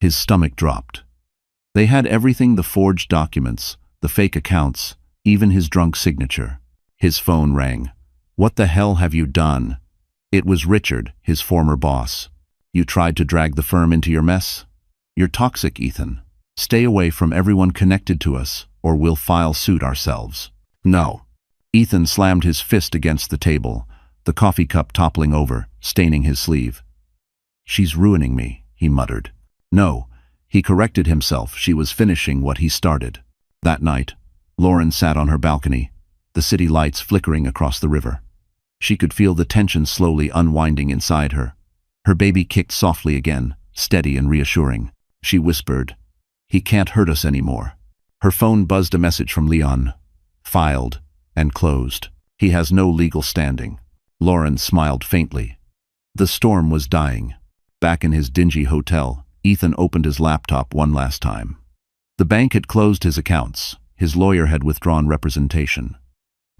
His stomach dropped. They had everything: the forged documents, the fake accounts, even his drunk signature. His phone rang. "What the hell have you done?" It was Richard, his former boss. "You tried to drag the firm into your mess? You're toxic, Ethan. Stay away from everyone connected to us, or we'll file suit ourselves." "No." Ethan slammed his fist against the table, the coffee cup toppling over, staining his sleeve. "She's ruining me," he muttered. No, he corrected himself, she was finishing what he started. That night, Lauren sat on her balcony, the city lights flickering across the river. She could feel the tension slowly unwinding inside her. Her baby kicked softly again, steady and reassuring. She whispered, "He can't hurt us anymore." Her phone buzzed a message from Leon. Filed and closed. He has no legal standing. Lauren smiled faintly. The storm was dying. Back in his dingy hotel, Ethan opened his laptop one last time. The bank had closed his accounts. His lawyer had withdrawn representation.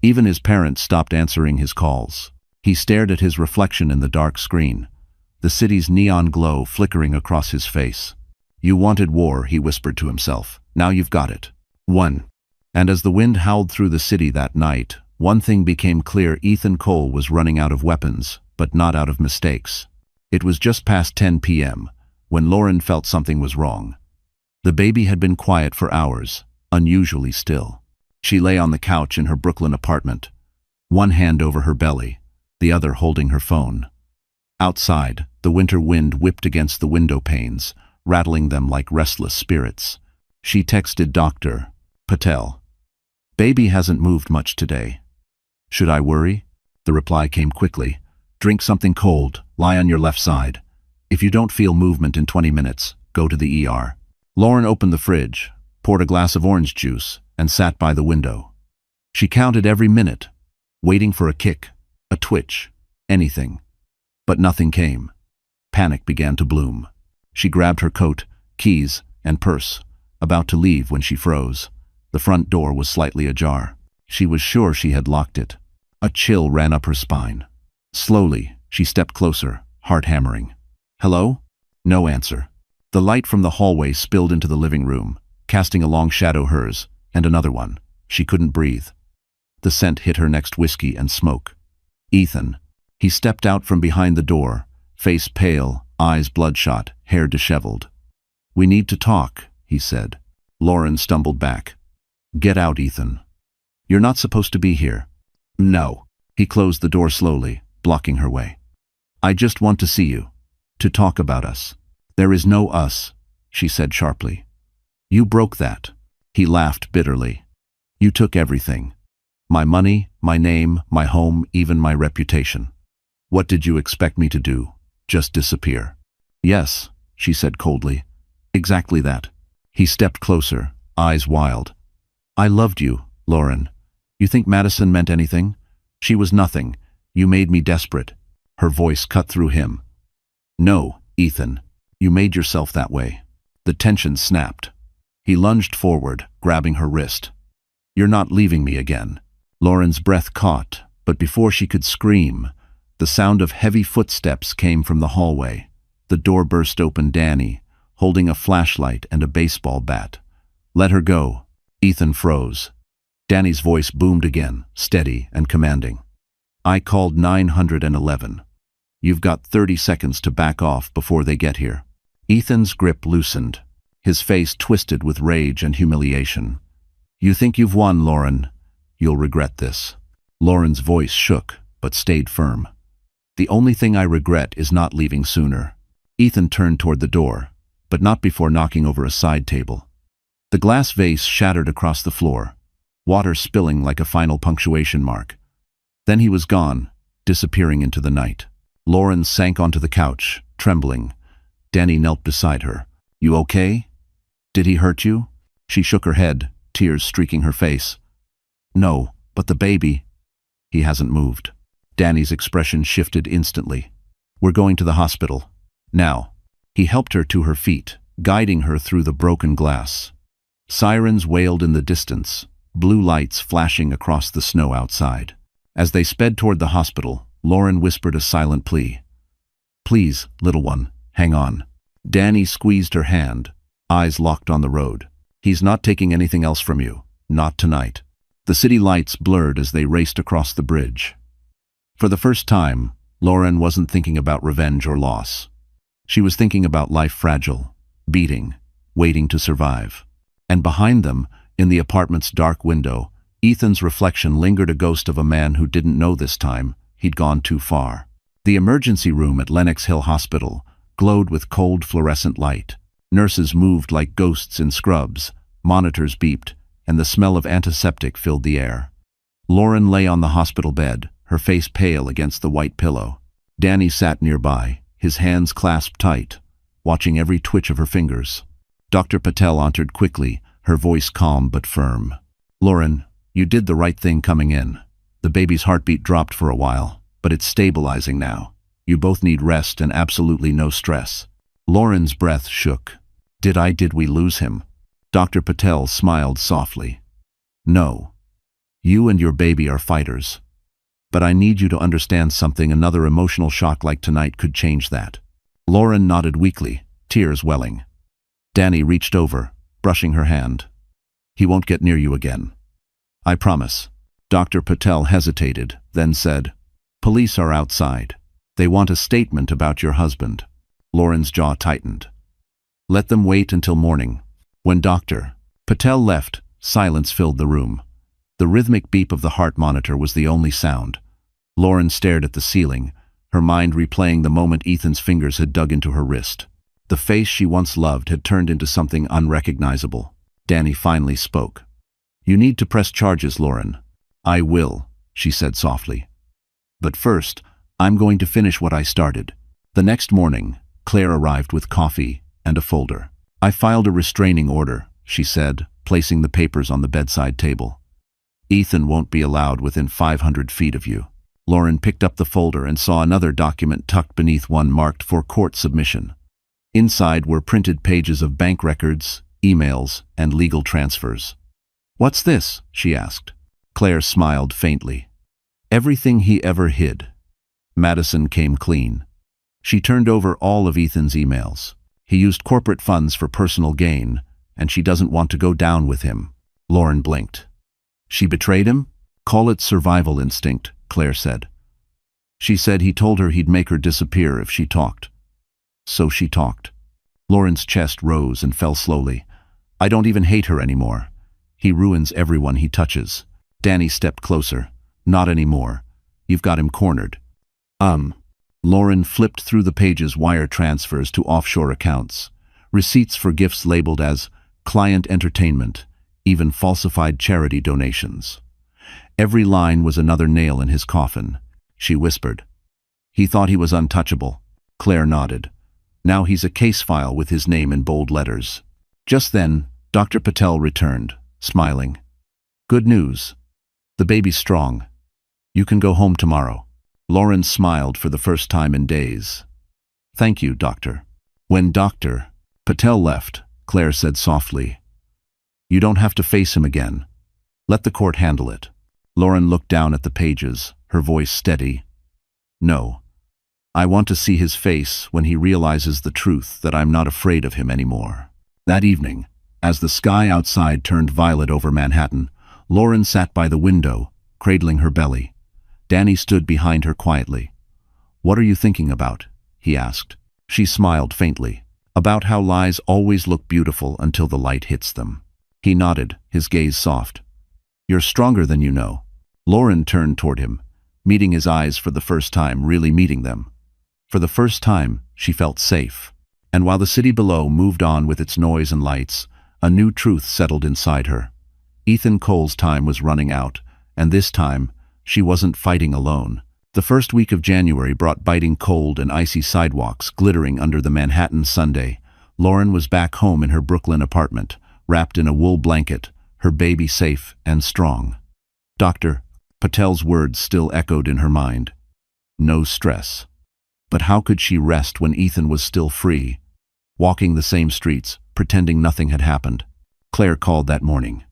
Even his parents stopped answering his calls. He stared at his reflection in the dark screen, the city's neon glow flickering across his face. "You wanted war," he whispered to himself. "Now you've got it." One. And as the wind howled through the city that night, one thing became clear: Ethan Cole was running out of weapons, but not out of mistakes. It was just past 10 p.m. when Lauren felt something was wrong. The baby had been quiet for hours, unusually still. She lay on the couch in her Brooklyn apartment, one hand over her belly, the other holding her phone. Outside, the winter wind whipped against the window panes, rattling them like restless spirits. She texted Dr. Patel. "Baby hasn't moved much today. Should I worry?" The reply came quickly. "Drink something cold, lie on your left side. If you don't feel movement in 20 minutes, go to the ER." Lauren opened the fridge, poured a glass of orange juice, and sat by the window. She counted every minute, waiting for a kick, a twitch, anything. But nothing came. Panic began to bloom. She grabbed her coat, keys, and purse, about to leave when she froze. The front door was slightly ajar. She was sure she had locked it. A chill ran up her spine. Slowly, she stepped closer, heart hammering. "Hello?" No answer. The light from the hallway spilled into the living room, casting a long shadow hers, and another one. She couldn't breathe. The scent hit her next: whiskey and smoke. Ethan. He stepped out from behind the door, face pale, eyes bloodshot, hair disheveled. "We need to talk," he said. Lauren stumbled back. "Get out, Ethan. You're not supposed to be here." "No." He closed the door slowly, blocking her way. "I just want to see you. To talk about us." "There is no us," she said sharply. "You broke that." He laughed bitterly. "You took everything. My money, my name, my home, even my reputation. What did you expect me to do? Just disappear?" "Yes," she said coldly. "Exactly that." He stepped closer, eyes wild. "I loved you, Lauren. You think Madison meant anything? She was nothing. You made me desperate." Her voice cut through him. "No, Ethan. You made yourself that way." The tension snapped. He lunged forward, grabbing her wrist. "You're not leaving me again." Lauren's breath caught, but before she could scream, the sound of heavy footsteps came from the hallway. The door burst open. Danny, holding a flashlight and a baseball bat. "Let her go." Ethan froze. Danny's voice boomed again, steady and commanding. "I called 911. You've got 30 seconds to back off before they get here." Ethan's grip loosened, his face twisted with rage and humiliation. "You think you've won, Lauren. You'll regret this." Lauren's voice shook, but stayed firm. "The only thing I regret is not leaving sooner." Ethan turned toward the door, but not before knocking over a side table. The glass vase shattered across the floor, water spilling like a final punctuation mark. Then he was gone, disappearing into the night. Lauren sank onto the couch, trembling. Danny knelt beside her. "You okay? Did he hurt you?" She shook her head, tears streaking her face. No, but the baby. He hasn't moved. Danny's expression shifted instantly. We're going to the hospital. Now. He helped her to her feet, guiding her through the broken glass. Sirens wailed in the distance, blue lights flashing across the snow outside. As they sped toward the hospital, Lauren whispered a silent plea. Please, little one, hang on. Danny squeezed her hand, eyes locked on the road. He's not taking anything else from you. Not tonight. The city lights blurred as they raced across the bridge. For the first time, Lauren wasn't thinking about revenge or loss. She was thinking about life fragile, beating, waiting to survive. And behind them, in the apartment's dark window, Ethan's reflection lingered, a ghost of a man who didn't know this time he'd gone too far. The emergency room at Lenox Hill Hospital glowed with cold fluorescent light. Nurses moved like ghosts in scrubs, monitors beeped, and the smell of antiseptic filled the air. Lauren lay on the hospital bed, her face pale against the white pillow. Danny sat nearby, his hands clasped tight, watching every twitch of her fingers. Dr. Patel entered quickly, her voice calm but firm. Lauren, you did the right thing coming in. The baby's heartbeat dropped for a while, but it's stabilizing now. You both need rest and absolutely no stress. Lauren's breath shook. Did we lose him? Dr. Patel smiled softly. No. You and your baby are fighters. But I need you to understand something. Another emotional shock like tonight could change that. Lauren nodded weakly, tears welling. Danny reached over, brushing her hand. He won't get near you again. I promise. Dr. Patel hesitated, then said, Police are outside. They want a statement about your husband. Lauren's jaw tightened. Let them wait until morning. When Dr. Patel left, silence filled the room. The rhythmic beep of the heart monitor was the only sound. Lauren stared at the ceiling, her mind replaying the moment Ethan's fingers had dug into her wrist. The face she once loved had turned into something unrecognizable. Danny finally spoke. You need to press charges, Lauren. I will, she said softly. But first, I'm going to finish what I started. The next morning, Claire arrived with coffee and a folder. I filed a restraining order, she said, placing the papers on the bedside table. Ethan won't be allowed within 500 feet of you. Lauren picked up the folder and saw another document tucked beneath one marked for court submission. Inside were printed pages of bank records, emails, and legal transfers. What's this? She asked. Claire smiled faintly. Everything he ever hid. Madison came clean. She turned over all of Ethan's emails. He used corporate funds for personal gain, and she doesn't want to go down with him. Lauren blinked. She betrayed him? Call it survival instinct, Claire said. She said he told her he'd make her disappear if she talked. So she talked. Lauren's chest rose and fell slowly. I don't even hate her anymore. He ruins everyone he touches. Danny stepped closer. Not anymore. You've got him cornered. Lauren flipped through the pages. Wire transfers to offshore accounts, receipts for gifts labeled as client entertainment, even falsified charity donations. Every line was another nail in his coffin. She whispered. He thought he was untouchable. Claire nodded. Now he's a case file with his name in bold letters. Just then, Dr. Patel returned, smiling. Good news. The baby's strong. You can go home tomorrow. Lauren smiled for the first time in days. Thank you, Doctor. When Dr. Patel left, Claire said softly, You don't have to face him again. Let the court handle it. Lauren looked down at the pages, her voice steady. No. I want to see his face when he realizes the truth that I'm not afraid of him anymore. That evening, as the sky outside turned violet over Manhattan, Lauren sat by the window, cradling her belly. Danny stood behind her quietly. What are you thinking about? He asked. She smiled faintly. About how lies always look beautiful until the light hits them. He nodded, his gaze soft. You're stronger than you know. Lauren turned toward him, meeting his eyes for the first time, really meeting them. For the first time, she felt safe. And while the city below moved on with its noise and lights, a new truth settled inside her. Ethan Cole's time was running out, and this time, she wasn't fighting alone. The first week of January brought biting cold and icy sidewalks glittering under the Manhattan Sunday. Lauren was back home in her Brooklyn apartment, wrapped in a wool blanket, her baby safe and strong. Dr. Patel's words still echoed in her mind. No stress. But how could she rest when Ethan was still free, walking the same streets, pretending nothing had happened? Claire called that morning.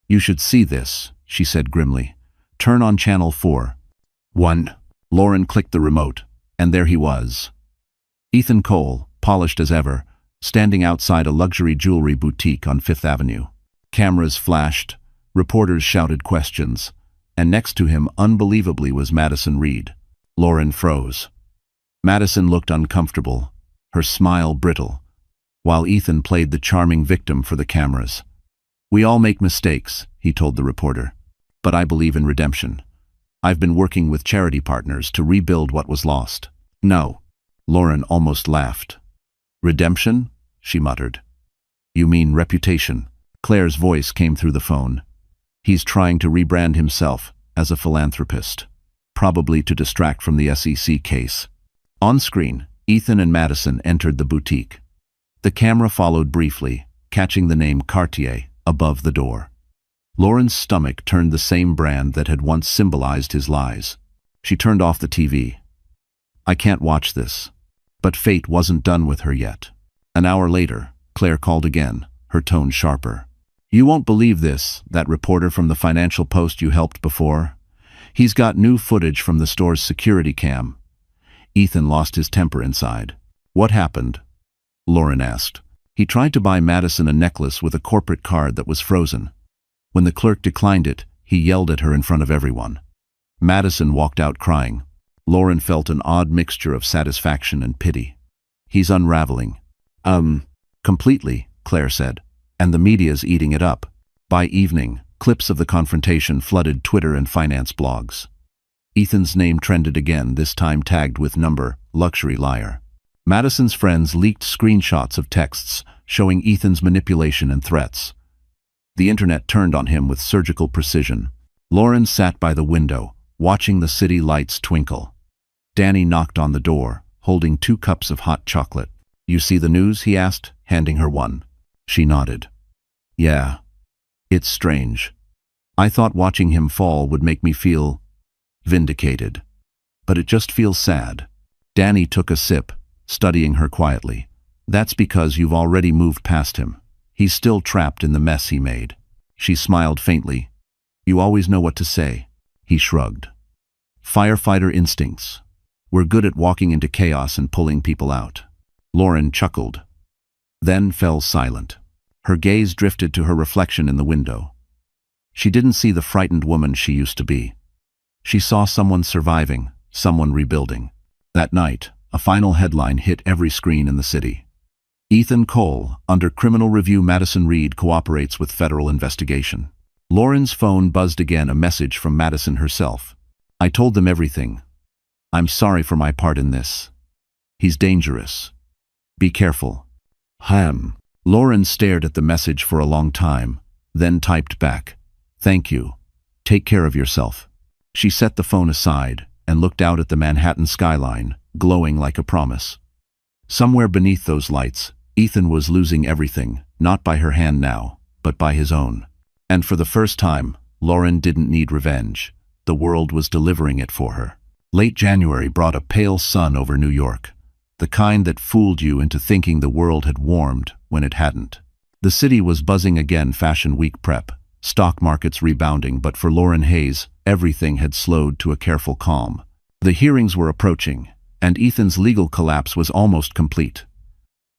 You should see this, she said grimly. Turn on channel 4. 1. Lauren clicked the remote, and there he was. Ethan Cole, polished as ever, standing outside a luxury jewelry boutique on Fifth Avenue. Cameras flashed, reporters shouted questions, and next to him, unbelievably, was Madison Reed. Lauren froze. Madison looked uncomfortable, her smile brittle, while Ethan played the charming victim for the cameras. We all make mistakes, he told the reporter, but I believe in redemption. I've been working with charity partners to rebuild what was lost. No. Lauren almost laughed. Redemption? She muttered. You mean reputation? Claire's voice came through the phone. He's trying to rebrand himself as a philanthropist, probably to distract from the SEC case. On screen, Ethan and Madison entered the boutique. The camera followed briefly, catching the name Cartier above the door. Lauren's stomach turned the same brand that had once symbolized his lies. She turned off the TV. I can't watch this. But fate wasn't done with her yet. An hour later, Claire called again, her tone sharper. You won't believe this, that reporter from the Financial Post you helped before. He's got new footage from the store's security cam. Ethan lost his temper inside. What happened? Lauren asked. He tried to buy Madison a necklace with a corporate card that was frozen. When the clerk declined it, he yelled at her in front of everyone. Madison walked out crying. Lauren felt an odd mixture of satisfaction and pity. He's unraveling. Completely, Claire said. And the media's eating it up. By evening, clips of the confrontation flooded Twitter and finance blogs. Ethan's name trended again, this time tagged with number, luxury liar. Madison's friends leaked screenshots of texts showing Ethan's manipulation and threats. The internet turned on him with surgical precision. Lauren sat by the window, watching the city lights twinkle. Danny knocked on the door, holding 2 cups of hot chocolate. You see the news? He asked, handing her one. She nodded. Yeah. It's strange. I thought watching him fall would make me feel vindicated. But it just feels sad. Danny took a sip, studying her quietly. That's because you've already moved past him. He's still trapped in the mess he made. She smiled faintly. You always know what to say. He shrugged. Firefighter instincts. We're good at walking into chaos and pulling people out. Lauren chuckled, then fell silent. Her gaze drifted to her reflection in the window. She didn't see the frightened woman she used to be. She saw someone surviving, someone rebuilding. That night, a final headline hit every screen in the city. Ethan Cole, under criminal review. Madison Reed cooperates with federal investigation. Lauren's phone buzzed again, a message from Madison herself. I told them everything. I'm sorry for my part in this. He's dangerous. Be careful. Lauren stared at the message for a long time, then typed back. Thank you. Take care of yourself. She set the phone aside and looked out at the Manhattan skyline, glowing like a promise. Somewhere beneath those lights, Ethan was losing everything, not by her hand now, but by his own. And for the first time, Lauren didn't need revenge. The world was delivering it for her. Late January brought a pale sun over New York, the kind that fooled you into thinking the world had warmed when it hadn't. The city was buzzing again, Fashion Week prep, stock markets rebounding, but for Lauren Hayes, everything had slowed to a careful calm. The hearings were approaching, and Ethan's legal collapse was almost complete.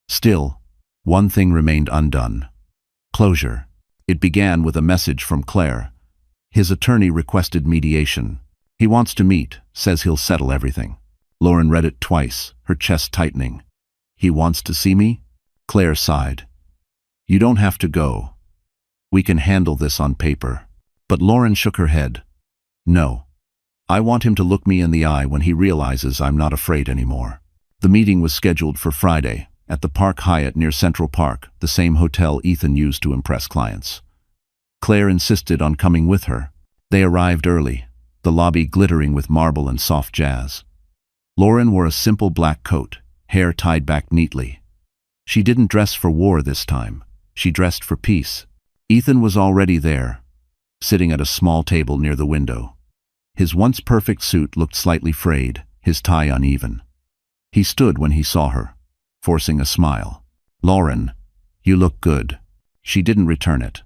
Still, one thing remained undone. Closure. It began with a message from Claire. His attorney requested mediation. He wants to meet, says he'll settle everything. Lauren read it twice, her chest tightening. He wants to see me? Claire sighed. You don't have to go. We can handle this on paper. But Lauren shook her head. No. I want him to look me in the eye when he realizes I'm not afraid anymore. The meeting was scheduled for Friday, at the Park Hyatt near Central Park, the same hotel Ethan used to impress clients. Claire insisted on coming with her. They arrived early, the lobby glittering with marble and soft jazz. Lauren wore a simple black coat, hair tied back neatly. She didn't dress for war this time. She dressed for peace. Ethan was already there, sitting at a small table near the window. His once perfect suit looked slightly frayed, his tie uneven. He stood when he saw her, forcing a smile. "Lauren, you look good." She didn't return it.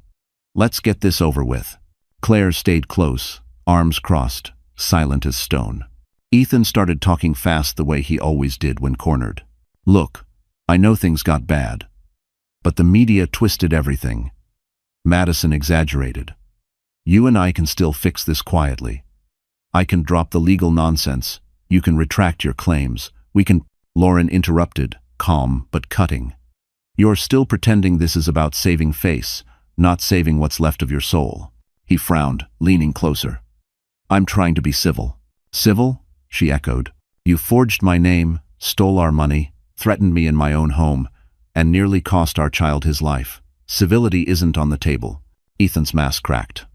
"Let's get this over with." Claire stayed close, arms crossed, silent as stone. Ethan started talking fast the way he always did when cornered. "Look, I know things got bad, but the media twisted everything. Madison exaggerated. You and I can still fix this quietly. I can drop the legal nonsense. You can retract your claims. We can—" Lauren interrupted, calm but cutting. "You're still pretending this is about saving face, not saving what's left of your soul." He frowned, leaning closer. "I'm trying to be civil." "Civil?" she echoed. "You forged my name, stole our money, threatened me in my own home, and nearly cost our child his life. Civility isn't on the table." Ethan's mask cracked.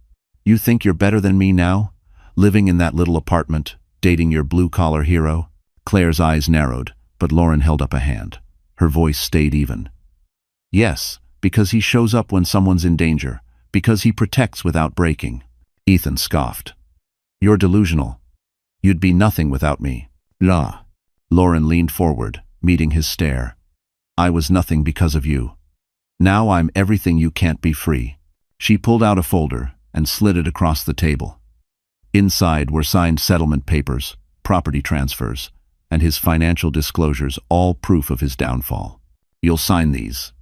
"You think you're better than me now? Living in that little apartment, dating your blue-collar hero?" Claire's eyes narrowed, but Lauren held up a hand. Her voice stayed even. "Yes, because he shows up when someone's in danger, because he protects without breaking." Ethan scoffed. "You're delusional. You'd be nothing without me." "La." Lauren leaned forward, meeting his stare. "I was nothing because of you. Now I'm everything you can't be free." She pulled out a folder and slid it across the table. Inside were signed settlement papers, property transfers, and his financial disclosures, all proof of his downfall. "You'll sign these.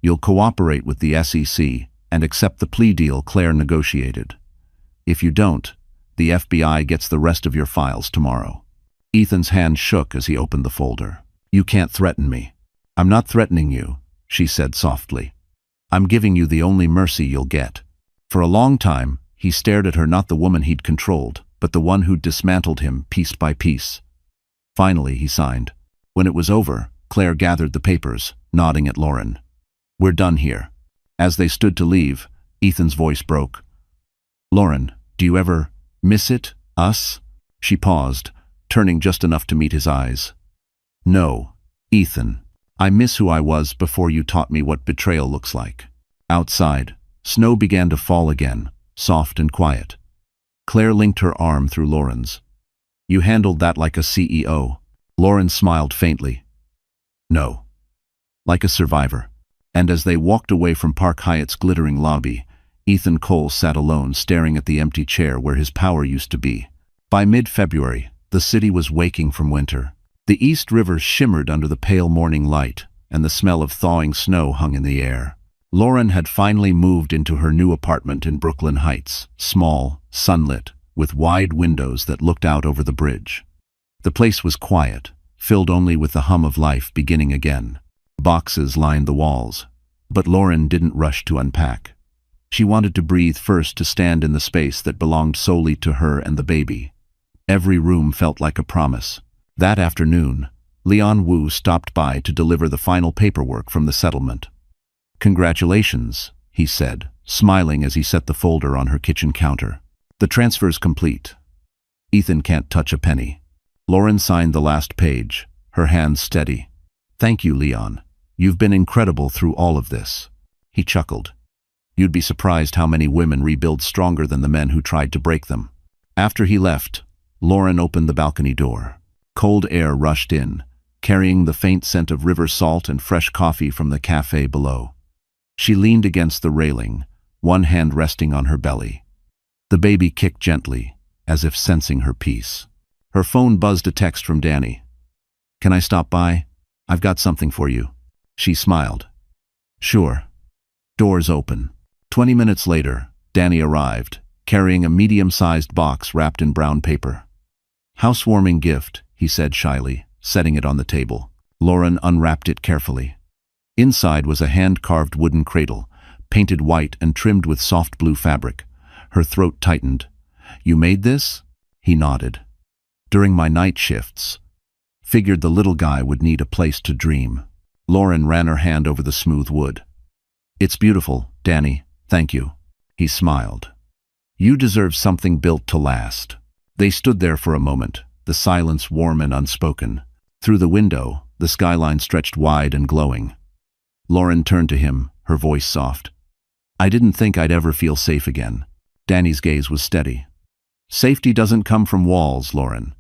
You'll cooperate with the SEC and accept the plea deal Claire negotiated. If you don't, the FBI gets the rest of your files tomorrow." Ethan's hand shook as he opened the folder. "You can't threaten me." "I'm not threatening you," she said softly. "I'm giving you the only mercy you'll get." For a long time, he stared at her, not the woman he'd controlled, but the one who'd dismantled him piece by piece. Finally, he signed. When it was over, Claire gathered the papers, nodding at Lauren. "We're done here." As they stood to leave, Ethan's voice broke. "Lauren, do you ever miss it, us?" She paused, turning just enough to meet his eyes. "No, Ethan. I miss who I was before you taught me what betrayal looks like." Outside, snow began to fall again, soft and quiet. Claire linked her arm through Lauren's. "You handled that like a CEO." Lauren smiled faintly. "No. Like a survivor." And as they walked away from Park Hyatt's glittering lobby, Ethan Cole sat alone, staring at the empty chair where his power used to be. By mid-February, the city was waking from winter. The East River shimmered under the pale morning light, and the smell of thawing snow hung in the air. Lauren had finally moved into her new apartment in Brooklyn Heights, small, sunlit, with wide windows that looked out over the bridge. The place was quiet, filled only with the hum of life beginning again. Boxes lined the walls, but Lauren didn't rush to unpack. She wanted to breathe first, to stand in the space that belonged solely to her and the baby. Every room felt like a promise. That afternoon, Leon Wu stopped by to deliver the final paperwork from the settlement. "Congratulations," he said, smiling as he set the folder on her kitchen counter. "The transfer's complete. Ethan can't touch a penny." Lauren signed the last page, her hands steady. "Thank you, Leon. You've been incredible through all of this." He chuckled. "You'd be surprised how many women rebuild stronger than the men who tried to break them." After he left, Lauren opened the balcony door. Cold air rushed in, carrying the faint scent of river salt and fresh coffee from the cafe below. She leaned against the railing, one hand resting on her belly. The baby kicked gently, as if sensing her peace. Her phone buzzed a text from Danny. "Can I stop by? I've got something for you." She smiled. "Sure." Doors open. 20 minutes later, Danny arrived, carrying a medium-sized box wrapped in brown paper. "Housewarming gift," he said shyly, setting it on the table. Lauren unwrapped it carefully. Inside was a hand-carved wooden cradle, painted white and trimmed with soft blue fabric. Her throat tightened. "You made this?" He nodded. "During my night shifts. Figured the little guy would need a place to dream." Lauren ran her hand over the smooth wood. "It's beautiful, Danny. Thank you." He smiled. "You deserve something built to last." They stood there for a moment, the silence warm and unspoken. Through the window, the skyline stretched wide and glowing. Lauren turned to him, her voice soft. "I didn't think I'd ever feel safe again. Danny's gaze was steady. Safety doesn't come from walls, Lauren.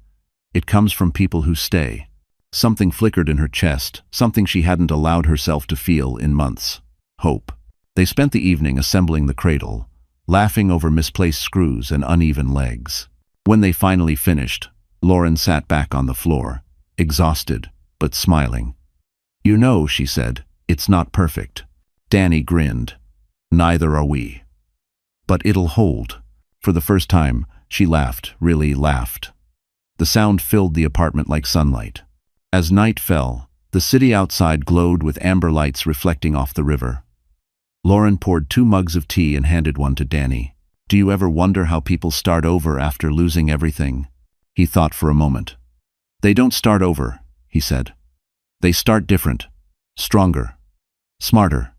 It comes from people who stay. Something flickered in her chest, something she hadn't allowed herself to feel in months. Hope. They spent the evening assembling the cradle, laughing over misplaced screws and uneven legs. When they finally finished, Lauren sat back on the floor, exhausted, but smiling. "You know," she said, "it's not perfect." Danny grinned. "Neither are we. But it'll hold." For the first time, she laughed, really laughed. The sound filled the apartment like sunlight. As night fell, the city outside glowed with amber lights reflecting off the river. Lauren poured 2 mugs of tea and handed one to Danny. "Do you ever wonder how people start over after losing everything?" He thought for a moment. "They don't start over," he said. "They start different, stronger, smarter,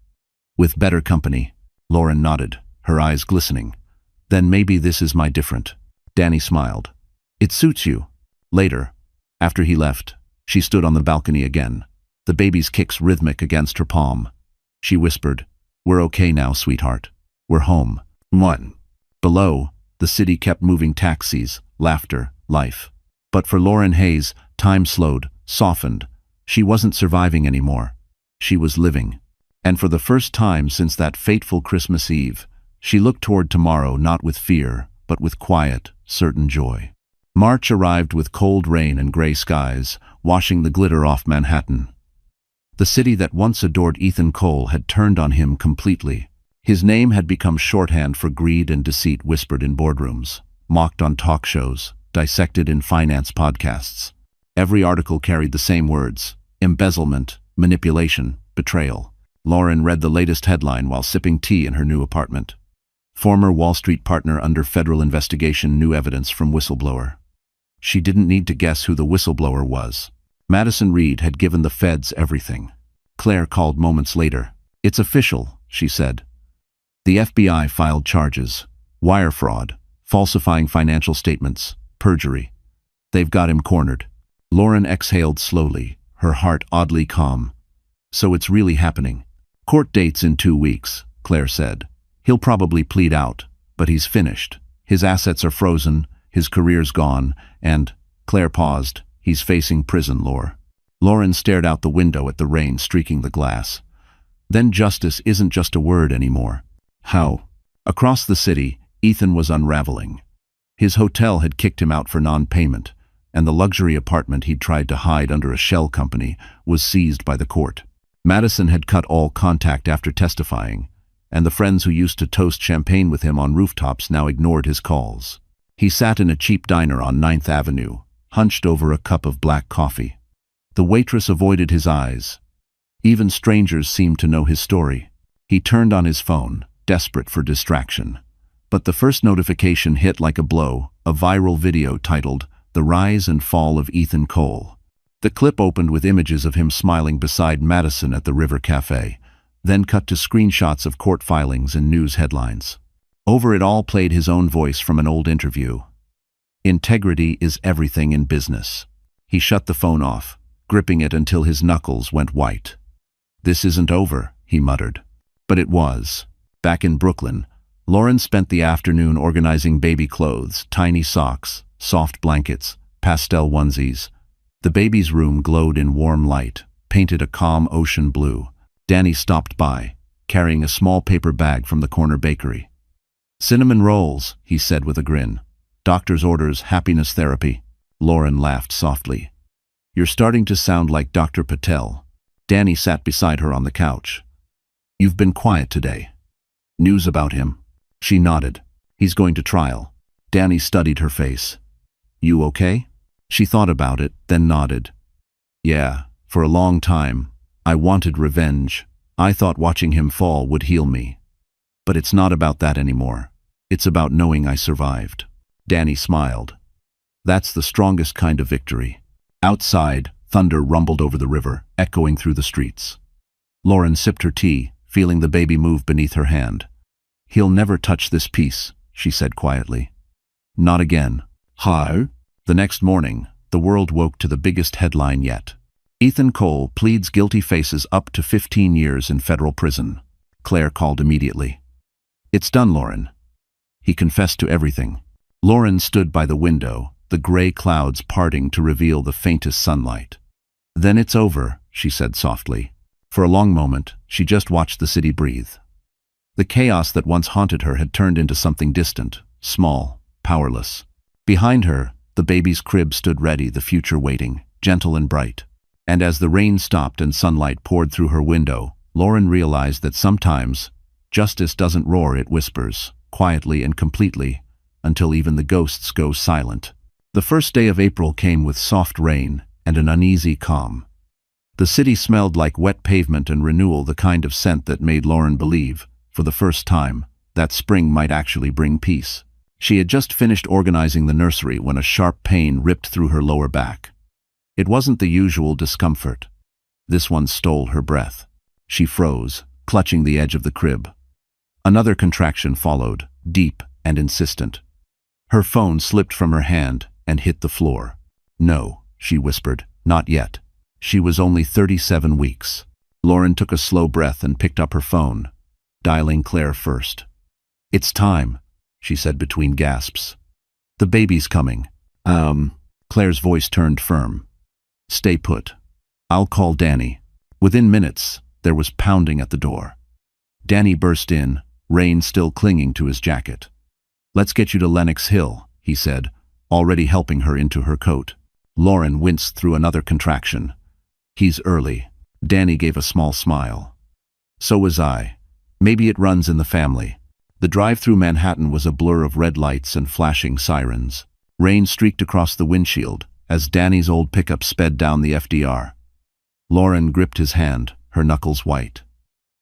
with better company." Lauren nodded, her eyes glistening. "Then maybe this is my different." Danny smiled. "It suits you." Later, after he left, she stood on the balcony again, the baby's kicks rhythmic against her palm. She whispered, "We're okay now, sweetheart. We're home." 1. Below, the city kept moving, taxis, laughter, life. But for Lauren Hayes, time slowed, softened. She wasn't surviving anymore. She was living. And for the first time since that fateful Christmas Eve, she looked toward tomorrow not with fear, but with quiet, certain joy. March arrived with cold rain and gray skies, washing the glitter off Manhattan. The city that once adored Ethan Cole had turned on him completely. His name had become shorthand for greed and deceit whispered in boardrooms, mocked on talk shows, dissected in finance podcasts. Every article carried the same words: embezzlement, manipulation, betrayal. Lauren read the latest headline while sipping tea in her new apartment. Former Wall Street partner under federal investigation, new evidence from whistleblower. She didn't need to guess who the whistleblower was. Madison Reed had given the feds everything. Claire called moments later. "It's official," she said. "The FBI filed charges. Wire fraud, falsifying financial statements, perjury. They've got him cornered." Lauren exhaled slowly, her heart oddly calm. "So it's really happening." "Court dates in 2 weeks, Claire said. "He'll probably plead out, but he's finished. His assets are frozen, his career's gone, and," Claire paused, "he's facing prison, Lauren stared out the window at the rain streaking the glass. Then justice isn't just a word anymore. How? Across the city, Ethan was unraveling. His hotel had kicked him out for non-payment, and the luxury apartment he'd tried to hide under a shell company was seized by the court. Madison had cut all contact after testifying, and the friends who used to toast champagne with him on rooftops now ignored his calls. He sat in a cheap diner on 9th Avenue, hunched over a cup of black coffee. The waitress avoided his eyes. Even strangers seemed to know his story. He turned on his phone, desperate for distraction. But the first notification hit like a blow, a viral video titled, "The Rise and Fall of Ethan Cole." The clip opened with images of him smiling beside Madison at the River Cafe, then cut to screenshots of court filings and news headlines. Over it all played his own voice from an old interview. "Integrity is everything in business." He shut the phone off, gripping it until his knuckles went white. "This isn't over," he muttered. But it was. Back in Brooklyn, Lauren spent the afternoon organizing baby clothes, tiny socks, soft blankets, pastel onesies. The baby's room glowed in warm light, painted a calm ocean blue. Danny stopped by, carrying a small paper bag from the corner bakery. "Cinnamon rolls," he said with a grin. "Doctor's orders, happiness therapy." Lauren laughed softly. "You're starting to sound like Dr. Patel." Danny sat beside her on the couch. "You've been quiet today. News about him?" She nodded. "He's going to trial." Danny studied her face. "You okay?" She thought about it, then nodded. "Yeah, for a long time. I wanted revenge. I thought watching him fall would heal me. But it's not about that anymore. It's about knowing I survived." Danny smiled. "That's the strongest kind of victory." Outside, thunder rumbled over the river, echoing through the streets. Lauren sipped her tea, feeling the baby move beneath her hand. "He'll never touch this piece," she said quietly. "Not again." How? The next morning, the world woke to the biggest headline yet. Ethan Cole pleads guilty, faces up to 15 years in federal prison. Claire called immediately. "It's done, Lauren. He confessed to everything. Lauren stood by the window, the gray clouds parting to reveal the faintest sunlight. "Then it's over," she said softly. For a long moment, she just watched the city breathe. The chaos that once haunted her had turned into something distant, small, powerless. Behind her, the baby's crib stood ready, the future waiting, gentle and bright. And as the rain stopped and sunlight poured through her window, Lauren realized that sometimes justice doesn't roar, it whispers, quietly and completely, until even the ghosts go silent. The first day of April came with soft rain and an uneasy calm. The city smelled like wet pavement and renewal, the kind of scent that made Lauren believe, for the first time, that spring might actually bring peace. She had just finished organizing the nursery when a sharp pain ripped through her lower back. It wasn't the usual discomfort. This one stole her breath. She froze, clutching the edge of the crib. Another contraction followed, deep and insistent. Her phone slipped from her hand and hit the floor. "No," she whispered, "not yet." She was only 37 weeks. Lauren took a slow breath and picked up her phone, dialing Claire first. "It's time," she said between gasps. "The baby's coming." Claire's voice turned firm. "Stay put. I'll call Danny." Within minutes, there was pounding at the door. Danny burst in, rain still clinging to his jacket. "Let's get you to Lenox Hill," he said, already helping her into her coat. Lauren winced through another contraction. "He's early." Danny gave a small smile. "So was I. Maybe it runs in the family." The drive through Manhattan was a blur of red lights and flashing sirens. Rain streaked across the windshield as Danny's old pickup sped down the FDR. Lauren gripped his hand, her knuckles white.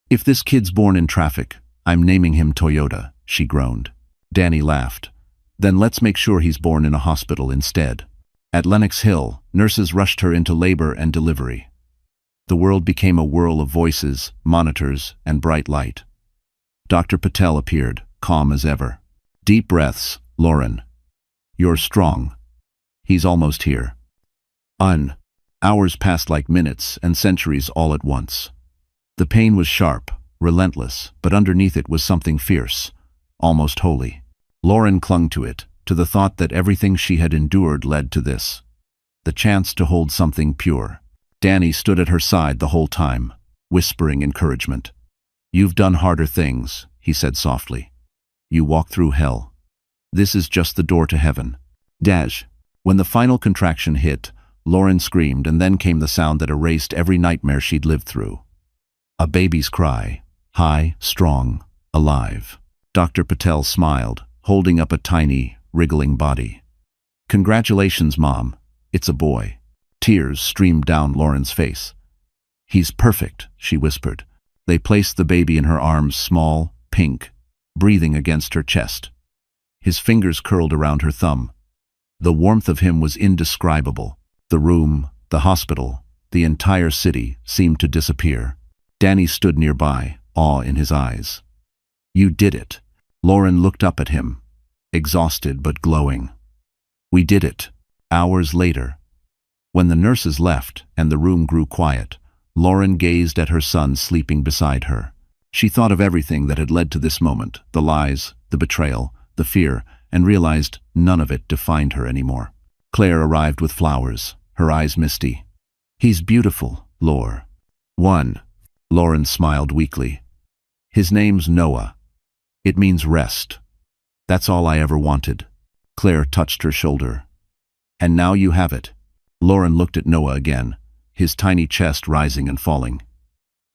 "If this kid's born in traffic, I'm naming him Toyota," she groaned. Danny laughed. "Then let's make sure he's born in a hospital instead." At Lenox Hill, nurses rushed her into labor and delivery. The world became a whirl of voices, monitors, and bright light. Dr. Patel appeared, calm as ever. "Deep breaths, Lauren. You're strong. He's almost here." Hours passed like minutes and centuries all at once. The pain was sharp, relentless, but underneath it was something fierce, almost holy. Lauren clung to it, to the thought that everything she had endured led to this. The chance to hold something pure. Danny stood at her side the whole time, whispering encouragement. "You've done harder things," he said softly. "You walked through hell. This is just the door to heaven." Dash. When the final contraction hit, Lauren screamed, and then came the sound that erased every nightmare she'd lived through. A baby's cry, high, strong, alive. Dr. Patel smiled, holding up a tiny, wriggling body. "Congratulations, Mom. It's a boy." Tears streamed down Lauren's face. "He's perfect," she whispered. They placed the baby in her arms, small, pink, breathing against her chest. His fingers curled around her thumb. The warmth of him was indescribable. The room, the hospital, the entire city seemed to disappear. Danny stood nearby, awe in his eyes. "You did it." Lauren looked up at him, exhausted but glowing. "We did it." Hours later, when the nurses left and the room grew quiet, Lauren gazed at her son sleeping beside her. She thought of everything that had led to this moment, the lies, the betrayal, the fear, and realized none of it defined her anymore. Claire arrived with flowers, her eyes misty. "He's beautiful, Laure." Lauren smiled weakly. "His name's Noah. It means rest. That's all I ever wanted." Claire touched her shoulder. "And now you have it." Lauren looked at Noah again, his tiny chest rising and falling.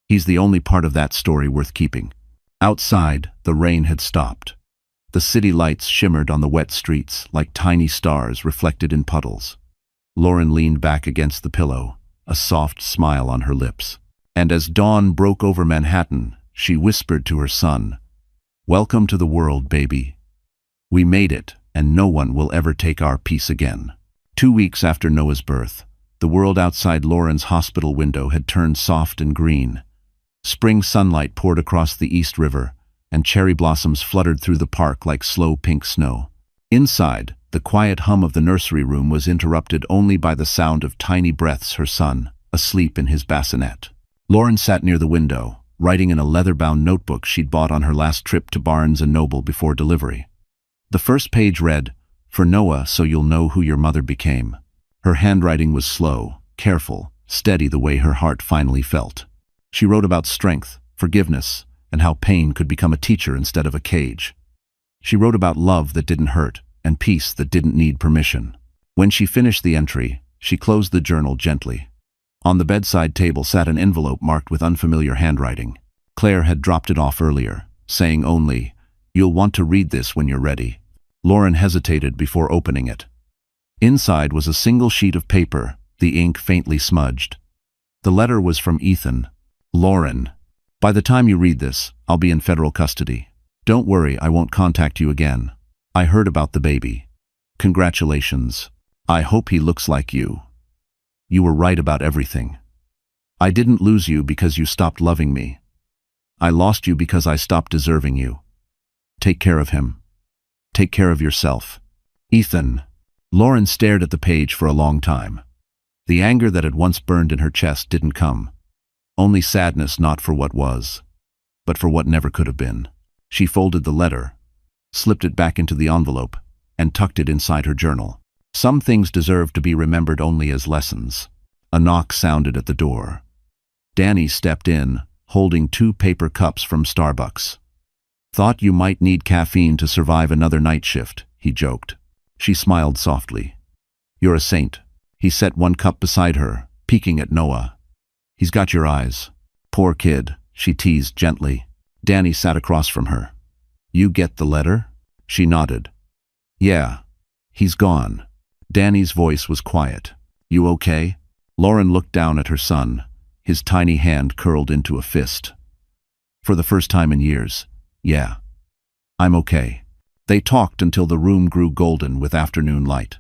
"He's the only part of that story worth keeping." Outside, the rain had stopped. The city lights shimmered on the wet streets like tiny stars reflected in puddles. Lauren leaned back against the pillow, a soft smile on her lips. And as dawn broke over Manhattan, she whispered to her son, "Welcome to the world, baby. We made it, and no one will ever take our peace again." 2 weeks after Noah's birth, the world outside Lauren's hospital window had turned soft and green. Spring sunlight poured across the East River, and cherry blossoms fluttered through the park like slow pink snow. Inside, the quiet hum of the nursery room was interrupted only by the sound of tiny breaths, her son, asleep in his bassinet. Lauren sat near the window, writing in a leather-bound notebook she'd bought on her last trip to Barnes & Noble before delivery. The first page read, "For Noah, so you'll know who your mother became." Her handwriting was slow, careful, steady the way her heart finally felt. She wrote about strength, forgiveness, and how pain could become a teacher instead of a cage. She wrote about love that didn't hurt and peace that didn't need permission. When she finished the entry, she closed the journal gently. On the bedside table sat an envelope marked with unfamiliar handwriting. Claire had dropped it off earlier, saying only, "You'll want to read this when you're ready." Lauren hesitated before opening it. Inside was a single sheet of paper, the ink faintly smudged. The letter was from Ethan. "Lauren, by the time you read this, I'll be in federal custody. Don't worry, I won't contact you again. I heard about the baby. Congratulations. I hope he looks like you. You were right about everything. I didn't lose you because you stopped loving me. I lost you because I stopped deserving you. Take care of him. Take care of yourself. Ethan." Lauren stared at the page for a long time. The anger that had once burned in her chest didn't come. Only sadness, not for what was, but for what never could have been. She folded the letter, slipped it back into the envelope, and tucked it inside her journal. Some things deserve to be remembered only as lessons. A knock sounded at the door. Danny stepped in, holding 2 paper cups from Starbucks. "Thought you might need caffeine to survive another night shift," he joked. She smiled softly. "You're a saint." He set 1 cup beside her, peeking at Noah. "He's got your eyes." "Poor kid," she teased gently. Danny sat across from her. "You get the letter?" She nodded. "Yeah. He's gone." Danny's voice was quiet. "You okay?" Lauren looked down at her son, his tiny hand curled into a fist. "For the first time in years, yeah. I'm okay." They talked until the room grew golden with afternoon light.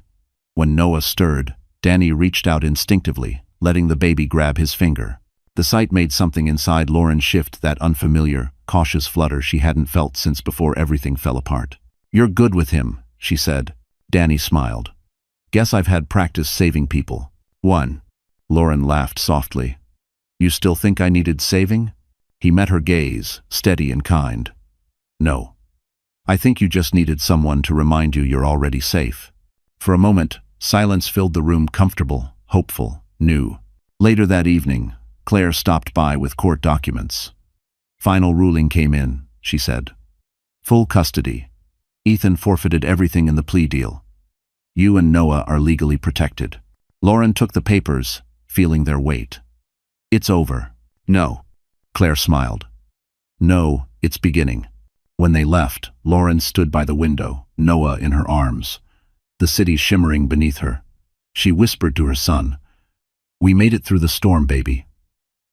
When Noah stirred, Danny reached out instinctively, letting the baby grab his finger. The sight made something inside Lauren shift, that unfamiliar, cautious flutter she hadn't felt since before everything fell apart. "You're good with him," she said. Danny smiled. "Guess I've had practice saving people." "One." Lauren laughed softly. "You still think I needed saving?" He met her gaze, steady and kind. "No. I think you just needed someone to remind you you're already safe." For a moment, silence filled the room, comfortable, hopeful, new. Later that evening, Claire stopped by with court documents. "Final ruling came in," she said. "Full custody. Ethan forfeited everything in the plea deal. You and Noah are legally protected." Lauren took the papers, feeling their weight. "It's over." "No." Claire smiled. "No, it's beginning." When they left, Lauren stood by the window, Noah in her arms, the city shimmering beneath her. She whispered to her son, "We made it through the storm, baby.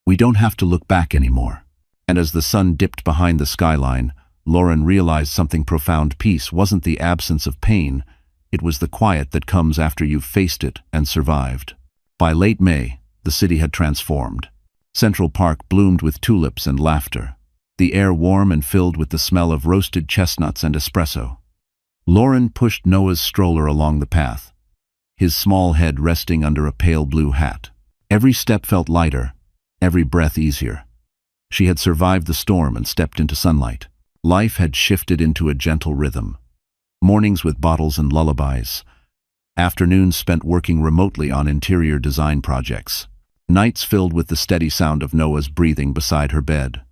We don't have to look back anymore." And as the sun dipped behind the skyline, Lauren realized something profound. Peace wasn't the absence of pain, it was the quiet that comes after you've faced it and survived. By late May, the city had transformed. Central Park bloomed with tulips and laughter, the air warm and filled with the smell of roasted chestnuts and espresso. Lauren pushed Noah's stroller along the path, his small head resting under a pale blue hat. Every step felt lighter, every breath easier. She had survived the storm and stepped into sunlight. Life had shifted into a gentle rhythm. Mornings with bottles and lullabies. Afternoons spent working remotely on interior design projects. Nights filled with the steady sound of Noah's breathing beside her bed.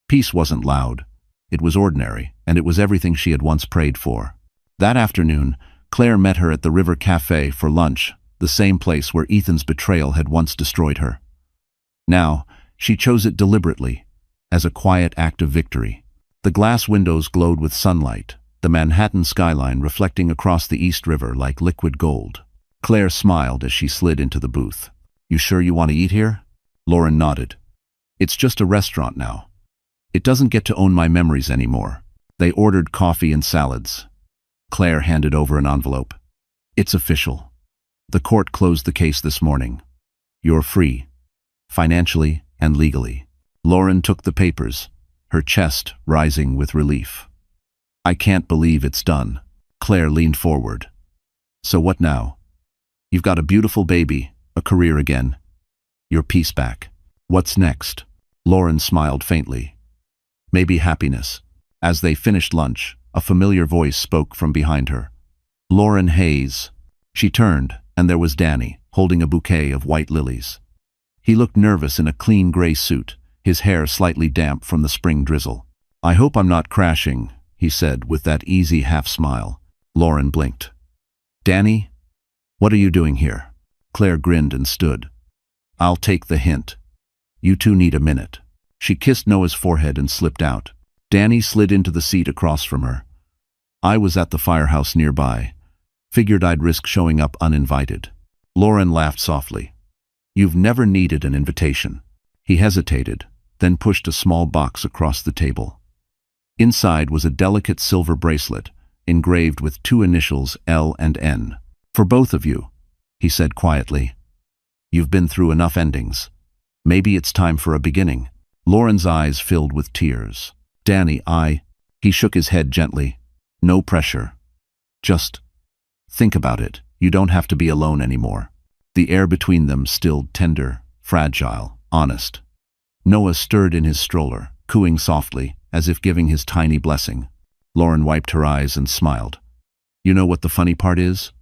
Peace wasn't loud. It was ordinary, and it was everything she had once prayed for. That afternoon, Claire met her at the River Cafe for lunch, the same place where Ethan's betrayal had once destroyed her. Now, she chose it deliberately, as a quiet act of victory. The glass windows glowed with sunlight, the Manhattan skyline reflecting across the East River like liquid gold. Claire smiled as she slid into the booth. "You sure you want to eat here?" Lauren nodded. "It's just a restaurant now. It doesn't get to own my memories anymore." They ordered coffee and salads. Claire handed over an envelope. "It's official. The court closed the case this morning. You're free, financially and legally." Lauren took the papers, her chest rising with relief. "I can't believe it's done." Claire leaned forward. "So what now? You've got a beautiful baby, a career again. Your peace back. What's next?" Lauren smiled faintly. "Maybe happiness." As they finished lunch, A familiar voice spoke from behind her. Lauren Hayes. She turned, and there was Danny, holding a bouquet of white lilies. He looked nervous in a clean gray suit, his hair slightly damp from the spring drizzle. "I hope I'm not crashing," he said with that easy half-smile. Lauren blinked. "Danny? What are you doing here?" Claire grinned and stood. "I'll take the hint. You two need a minute." She kissed Noah's forehead and slipped out. Danny slid into the seat across from her. "I was at the firehouse nearby. Figured I'd risk showing up uninvited." Lauren laughed softly. "You've never needed an invitation." He hesitated, then pushed a small box across the table. Inside was a delicate silver bracelet, engraved with two initials L and N. "For both of you," he said quietly. "You've been through enough endings. Maybe it's time for a beginning." Lauren's eyes filled with tears. "Danny, He shook his head gently. "No pressure. Just think about it. You don't have to be alone anymore." The air between them stilled, tender, fragile, honest. Noah stirred in his stroller, cooing softly, as if giving his tiny blessing. Lauren wiped her eyes and smiled. "You know what the funny part is?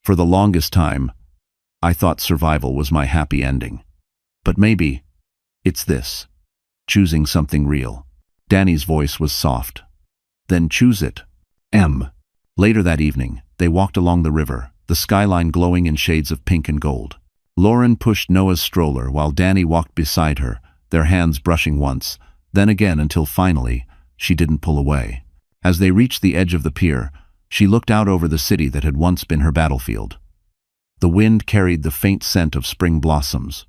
For the longest time, I thought survival was my happy ending. But maybe it's this. Choosing something real." Danny's voice was soft. "Then choose it. M." Later that evening, they walked along the river, the skyline glowing in shades of pink and gold. Lauren pushed Noah's stroller while Danny walked beside her, their hands brushing once, then again until finally, she didn't pull away. As they reached the edge of the pier, she looked out over the city that had once been her battlefield. The wind carried the faint scent of spring blossoms.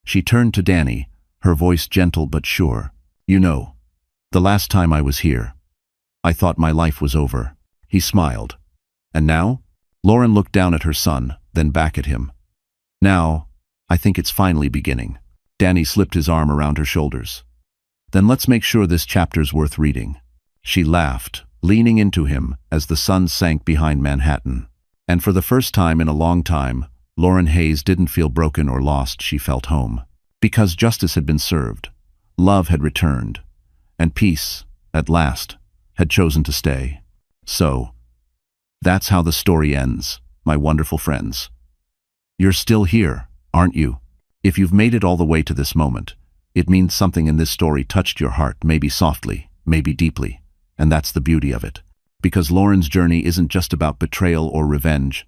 She turned to Danny, her voice gentle but sure. "You know, the last time I was here, I thought my life was over." He smiled. "And now?" Lauren looked down at her son, then back at him. "Now, I think it's finally beginning." Danny slipped his arm around her shoulders. "Then let's make sure this chapter's worth reading." She laughed, leaning into him as the sun sank behind Manhattan. And for the first time in a long time, Lauren Hayes didn't feel broken or lost. She felt home. Because justice had been served, love had returned, and peace, at last, had chosen to stay. So, that's how the story ends, my wonderful friends. You're still here, aren't you? If you've made it all the way to this moment, it means something in this story touched your heart, maybe softly, maybe deeply, and that's the beauty of it. Because Lauren's journey isn't just about betrayal or revenge,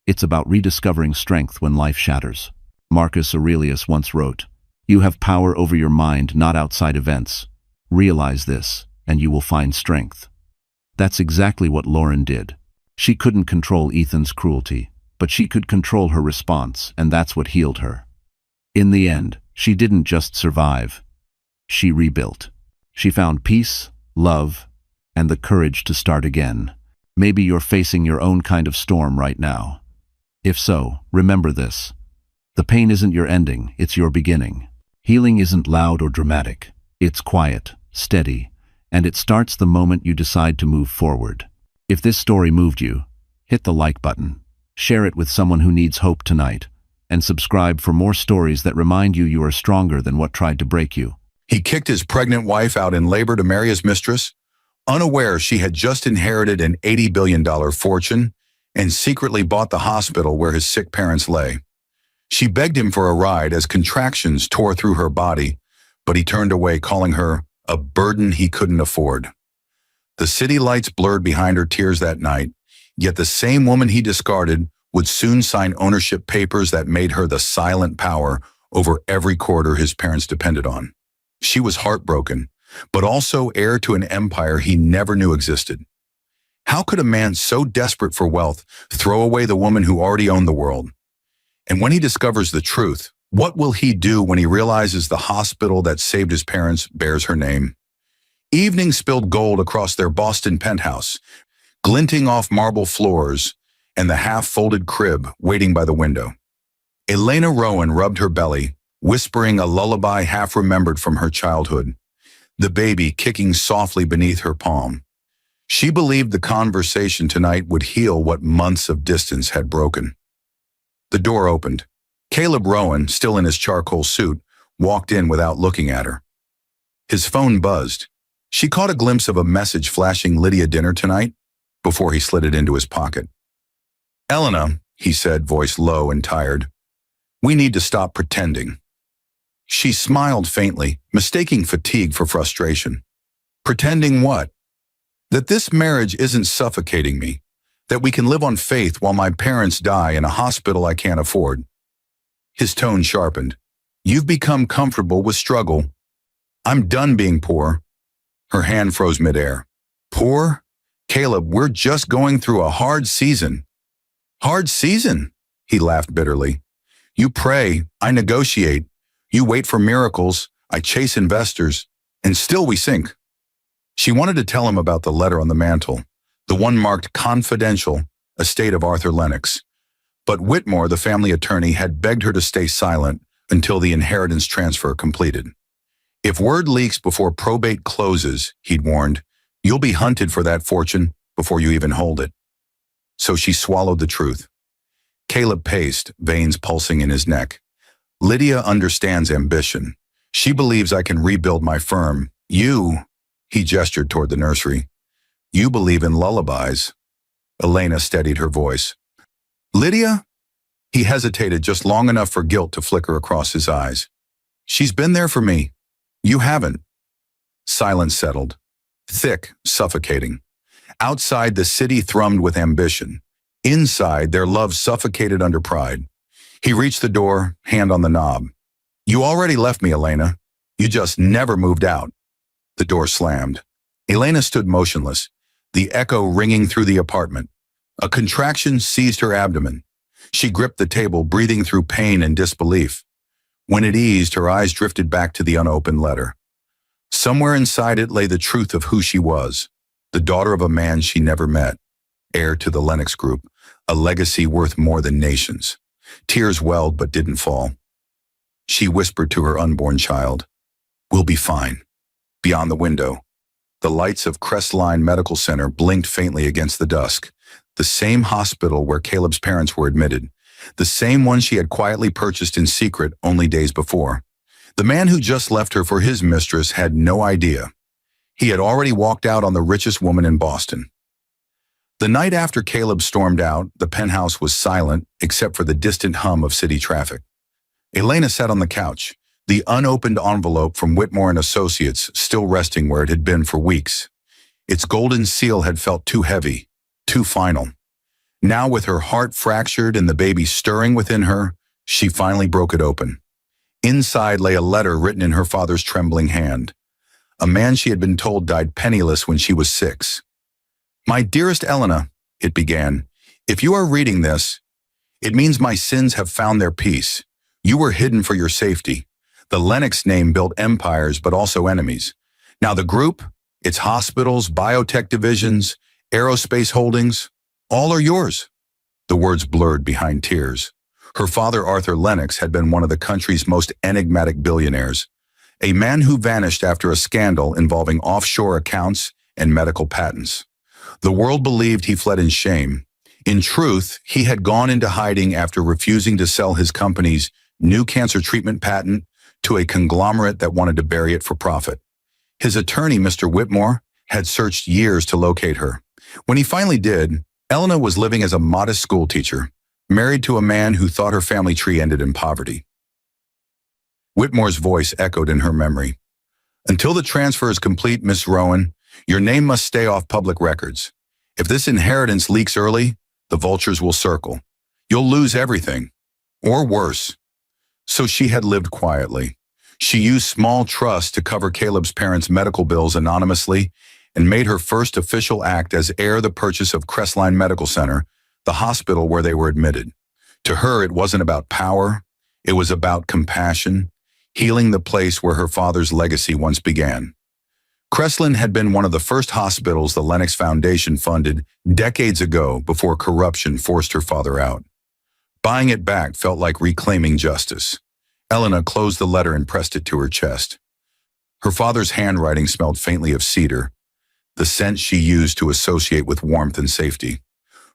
it's about rediscovering strength when life shatters. Marcus Aurelius once wrote, "You have power over your mind, not outside events. Realize this, and you will find strength." That's exactly what Lauren did. She couldn't control Ethan's cruelty, but she could control her response, and that's what healed her. In the end, she didn't just survive. She rebuilt. She found peace, love, and the courage to start again. Maybe you're facing your own kind of storm right now. If so, remember this. The pain isn't your ending, it's your beginning. Healing isn't loud or dramatic. It's quiet, steady, and it starts the moment you decide to move forward. If this story moved you, hit the like button, share it with someone who needs hope tonight, and subscribe for more stories that remind you you are stronger than what tried to break you. He kicked his pregnant wife out in labor to marry his mistress, unaware she had just inherited an $80 billion fortune and secretly bought the hospital where his sick parents lay. She begged him for a ride as contractions tore through her body, but he turned away, calling her a burden he couldn't afford. The city lights blurred behind her tears that night, yet the same woman he discarded would soon sign ownership papers that made her the silent power over every quarter his parents depended on. She was heartbroken, but also heir to an empire he never knew existed. How could a man so desperate for wealth throw away the woman who already owned the world? And when he discovers the truth, what will he do when he realizes the hospital that saved his parents bears her name? Evening spilled gold across their Boston penthouse, glinting off marble floors and the half-folded crib waiting by the window. Elena Rowan rubbed her belly, whispering a lullaby half-remembered from her childhood, the baby kicking softly beneath her palm. She believed the conversation tonight would heal what months of distance had broken. The door opened. Caleb Rowan, still in his charcoal suit, walked in without looking at her. His phone buzzed. She caught a glimpse of a message flashing Lydia dinner tonight before he slid it into his pocket. "Elena," he said, voice low and tired, "we need to stop pretending." She smiled faintly, mistaking fatigue for frustration. "Pretending what?" "That this marriage isn't suffocating me, that we can live on faith while my parents die in a hospital I can't afford." His tone sharpened. "You've become comfortable with struggle. I'm done being poor." Her hand froze midair. "Poor? Caleb, we're just going through a hard season." "Hard season?" He laughed bitterly. "You pray, I negotiate. You wait for miracles, I chase investors, and still we sink." She wanted to tell him about the letter on the mantel, the one marked confidential, estate of Arthur Lennox. But Whitmore, the family attorney, had begged her to stay silent until the inheritance transfer completed. "If word leaks before probate closes," he'd warned, "you'll be hunted for that fortune before you even hold it." So she swallowed the truth. Caleb paced, veins pulsing in his neck. "Lydia understands ambition. She believes I can rebuild my firm. You," he gestured toward the nursery, "you believe in lullabies." Elena steadied her voice. "Lydia?" He hesitated just long enough for guilt to flicker across his eyes. "She's been there for me. You haven't." Silence settled. Thick, suffocating. Outside, the city thrummed with ambition. Inside, their love suffocated under pride. He reached the door, hand on the knob. "You already left me, Elena. You just never moved out." The door slammed. Elena stood motionless, the echo ringing through the apartment. A contraction seized her abdomen. She gripped the table, breathing through pain and disbelief. When it eased, her eyes drifted back to the unopened letter. Somewhere inside it lay the truth of who she was, the daughter of a man she never met, heir to the Lennox Group, a legacy worth more than nations. Tears welled but didn't fall. She whispered to her unborn child, "We'll be fine." Beyond the window, the lights of Crestline Medical Center blinked faintly against the dusk. The same hospital where Caleb's parents were admitted. The same one she had quietly purchased in secret only days before. The man who just left her for his mistress had no idea. He had already walked out on the richest woman in Boston. The night after Caleb stormed out, the penthouse was silent except for the distant hum of city traffic. Elena sat on the couch, the unopened envelope from Whitmore and Associates still resting where it had been for weeks. Its golden seal had felt too heavy, too final. Now, with her heart fractured and the baby stirring within her, she finally broke it open. Inside lay a letter written in her father's trembling hand. A man she had been told died penniless when she was 6. "My dearest Elena," it began, "if you are reading this, it means my sins have found their peace. You were hidden for your safety. The Lennox name built empires, but also enemies. Now the group, its hospitals, biotech divisions, aerospace holdings, all are yours." The words blurred behind tears. Her father, Arthur Lennox, had been one of the country's most enigmatic billionaires, a man who vanished after a scandal involving offshore accounts and medical patents. The world believed he fled in shame. In truth, he had gone into hiding after refusing to sell his company's new cancer treatment patent to a conglomerate that wanted to bury it for profit. His attorney, Mr. Whitmore, had searched years to locate her. When he finally did, Elena was living as a modest schoolteacher, married to a man who thought her family tree ended in poverty. Whitmore's voice echoed in her memory. "Until the transfer is complete, Miss Rowan, your name must stay off public records. If this inheritance leaks early, the vultures will circle. You'll lose everything, or worse." So she had lived quietly. She used small trusts to cover Caleb's parents' medical bills anonymously and made her first official act as heir the purchase of Crestline Medical Center, the hospital where they were admitted. To her, it wasn't about power. It was about compassion, healing the place where her father's legacy once began. Crestline had been one of the first hospitals the Lennox Foundation funded decades ago before corruption forced her father out. Buying it back felt like reclaiming justice. Elena closed the letter and pressed it to her chest. Her father's handwriting smelled faintly of cedar, the scent she used to associate with warmth and safety.